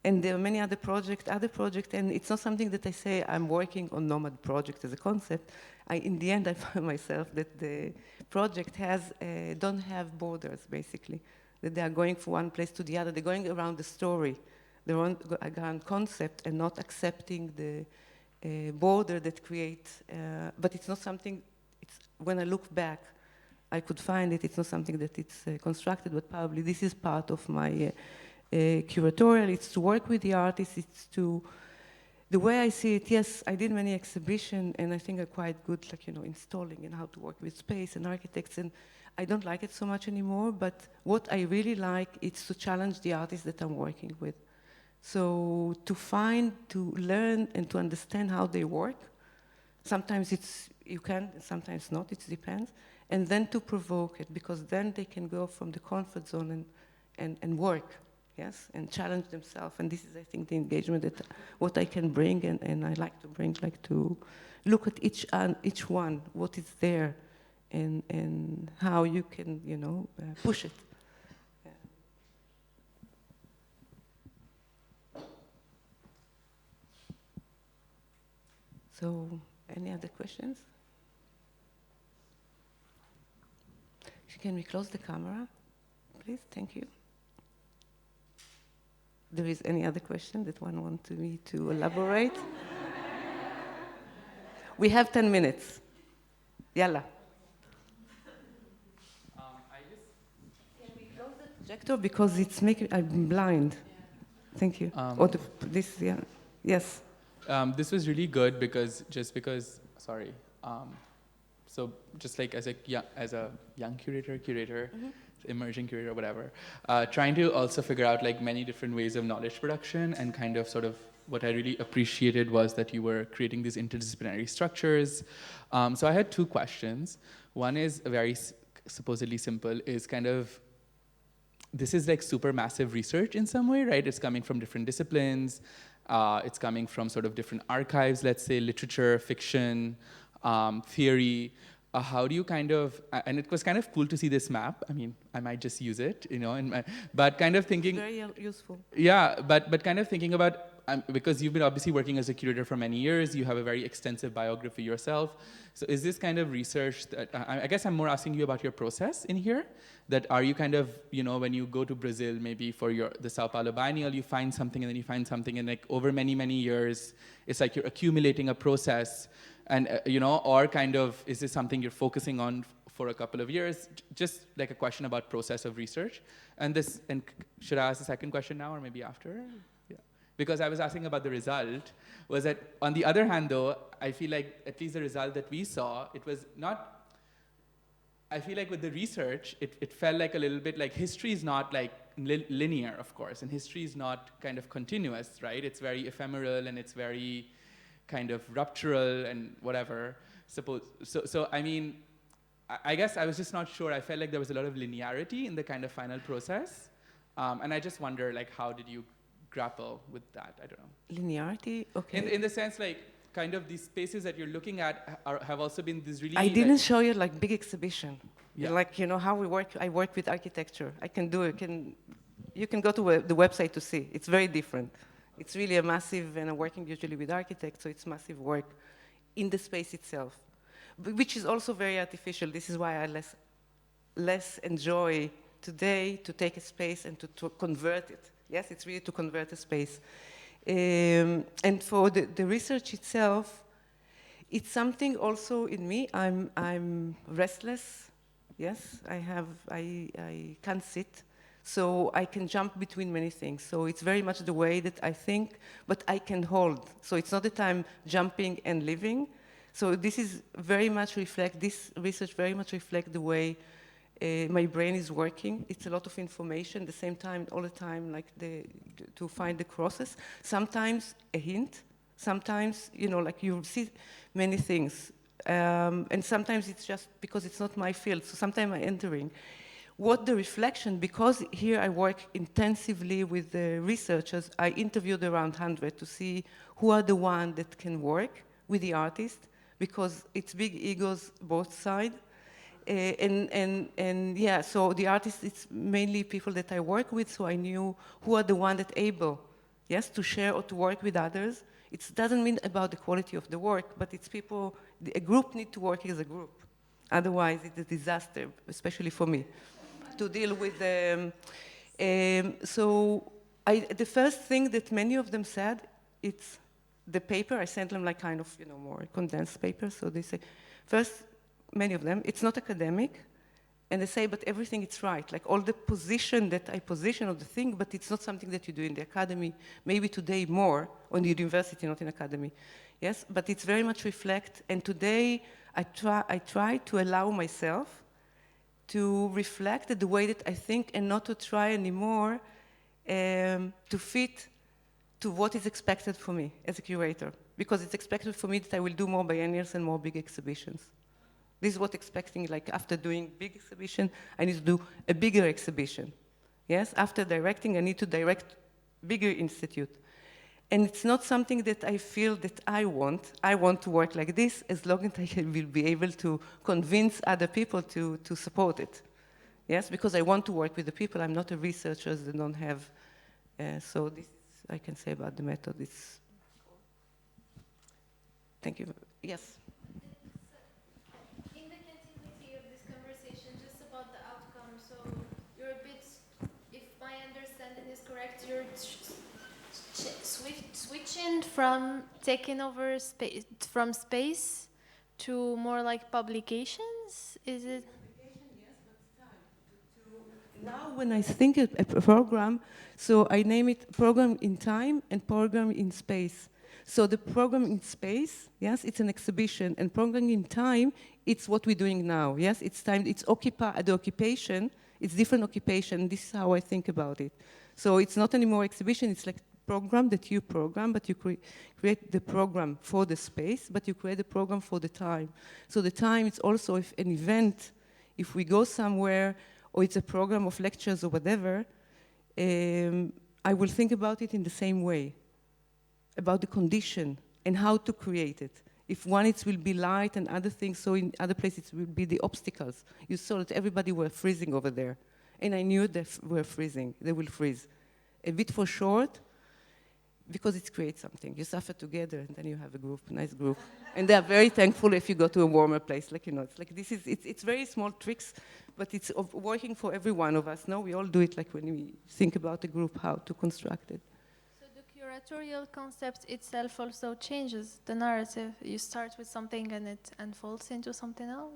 And there are many other projects, and it's not something that I say I'm working on nomad project as a concept. In the end, I find myself that the project don't have borders, basically. That they are going from one place to the other. They're going around the story, around concept, and not accepting the border that creates. But it's not something. When I look back, I could find it. It's not something that it's constructed, but probably this is part of my curatorial. It's to work with the artists. It's to the way I see it. Yes, I did many exhibitions, and I think I'm quite good, like installing and how to work with space and architects. And I don't like it so much anymore. But what I really like is to challenge the artists that I'm working with. So to learn, and to understand how they work. Sometimes you can, sometimes not. It depends. And then to provoke it, because then they can go from the comfort zone and work. Yes, and challenge themselves, and this is, I think, the engagement that what I can bring, and I like to bring, like to look at each one, what is there, and how you can, push it. Yeah. So, any other questions? Can we close the camera, please? Thank you. There is any other question that one wants me to elaborate? We have 10 minutes. Yalla. Can we close the projector because it's making I'm blind. Yeah. Thank you. Yes. This was really good because sorry. So just like as a young curator, mm-hmm. Emerging curator, whatever, trying to also figure out like many different ways of knowledge production, and kind of sort of what I really appreciated was that you were creating these interdisciplinary structures. So I had two questions. One is very supposedly simple, is kind of, this is like super massive research in some way, right? It's coming from different disciplines. It's coming from sort of different archives, let's say literature, fiction, theory. How do you kind of, and it was kind of cool to see this map. I mean, I might just use it, but kind of thinking. It's very useful. Yeah, but kind of thinking about, because you've been obviously working as a curator for many years, you have a very extensive biography yourself. So is this kind of research that, I guess I'm more asking you about your process in here, that are you kind of, when you go to Brazil, maybe for the Sao Paulo Biennial, you find something and then you find something, and like over many, many years, it's like you're accumulating a process. And, or kind of, is this something you're focusing on for a couple of years? Just like a question about process of research. And should I ask the second question now or maybe after? Yeah. Because I was asking about the result, was that on the other hand though, I feel like at least the result that we saw, it was not, I feel like with the research, it felt like a little bit like history is not like linear, of course, and history is not kind of continuous, right? It's very ephemeral and it's very kind of ruptural and whatever. So I mean, I guess I was just not sure. I felt like there was a lot of linearity in the kind of final process. And I just wonder, like, how did you grapple with that? I don't know. Linearity? Okay. In the sense, like, kind of these spaces that you're looking at have also been this really... I didn't show you, like, big exhibition. Yeah. Like, how we work. I work with architecture. I can do it. You can go to the website to see. It's very different. It's really a massive, and I'm working usually with architects, so it's massive work in the space itself, which is also very artificial. This is why I less enjoy today to take a space and to convert it. Yes, it's really to convert a space. And for the research itself, it's something also in me. I'm restless. Yes, I can't sit. So I can jump between many things. So it's very much the way that I think, but I can hold. So it's not that I'm jumping and living. So this is very much this research very much reflects the way my brain is working. It's a lot of information, at the same time, all the time, like to find the crosses. Sometimes a hint, sometimes, like you see many things. And sometimes it's just because it's not my field. So sometimes I'm entering. What the reflection, because here I work intensively with the researchers, I interviewed around 100 to see who are the ones that can work with the artist, because it's big egos both sides. And yeah, so the artists, it's mainly people that I work with, so I knew who are the ones that able yes, to share or to work with others. It doesn't mean about the quality of the work, but it's people, a group need to work as a group. Otherwise, it's a disaster, especially for me, to deal with. The first thing that many of them said, it's the paper. I sent them like kind of, more condensed paper. So they say, first, many of them, it's not academic. And they say, but everything it's right. Like all the position that I position of the thing, but it's not something that you do in the academy, maybe today more, on the university, not in academy. Yes, but it's very much reflect. And today, I try to allow myself to reflect the way that I think and not to try anymore to fit to what is expected for me as a curator. Because it's expected for me that I will do more biennials and more big exhibitions. This is what expecting, like after doing big exhibition, I need to do a bigger exhibition. Yes, after directing, I need to direct bigger institute. And it's not something that I feel that I want. I want to work like this as long as I will be able to convince other people to support it. Yes, because I want to work with the people. I'm not a researcher that don't have, so this I can say about the method. It's, thank you. Yes. In the continuity of this conversation, just about the outcome, so you're a bit, if my understanding is correct, you're switching from taking over space, from space to more like publications? Is it? Now when I think of a program, so I name it program in time and program in space. So the program in space, yes, it's an exhibition, and program in time, it's what we're doing now, yes? It's time, it's the occupation, it's different occupation. This is how I think about it. So it's not anymore exhibition, it's like program that you program, but you create the program for the space, but you create the program for the time. So the time is also if an event, if we go somewhere, or it's a program of lectures or whatever, I will think about it in the same way, about the condition and how to create it. If one it will be light and other things, so in other places it will be the obstacles. You saw that everybody were freezing over there. And I knew they were freezing, they will freeze. A bit for short, because it creates something. You suffer together and then you have a group, a nice group. And they are very thankful if you go to a warmer place, like, it's like this is, it's very small tricks, but it's working for every one of us. No, we all do it like when we think about a group, how to construct it. So the curatorial concept itself also changes the narrative. You start with something and it unfolds into something else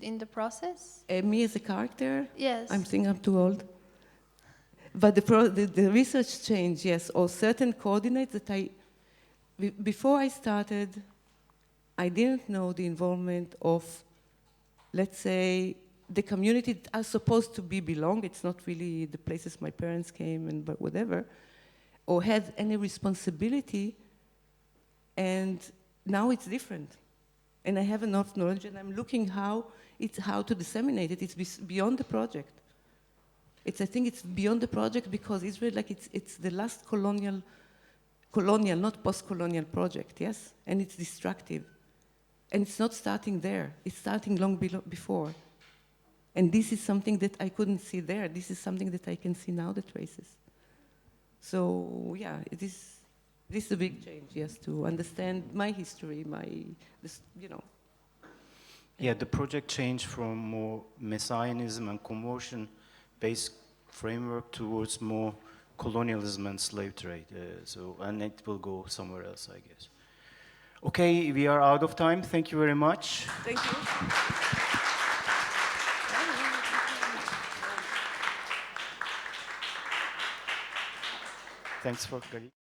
in the process? Me as a character? Yes. I'm thinking I'm too old. But the research changed, yes, or certain coordinates that before I started, I didn't know the involvement of, let's say, the community that are supposed to belong. It's not really the places my parents came and but whatever, or had any responsibility, and now it's different. And I have enough knowledge, and I'm looking how to disseminate it. It's beyond the project. I think it's beyond the project because Israel, like it's the last colonial, not post-colonial project, yes? And it's destructive. And it's not starting there. It's starting long before. And this is something that I couldn't see there. This is something that I can see now, the traces. So, yeah, this is a big change, yes, to understand my history, Yeah, the project changed from more messianism and conversion-based framework towards more colonialism and slave trade. And it will go somewhere else, I guess. Okay, we are out of time. Thank you very much. Thank you. Thanks for Galit.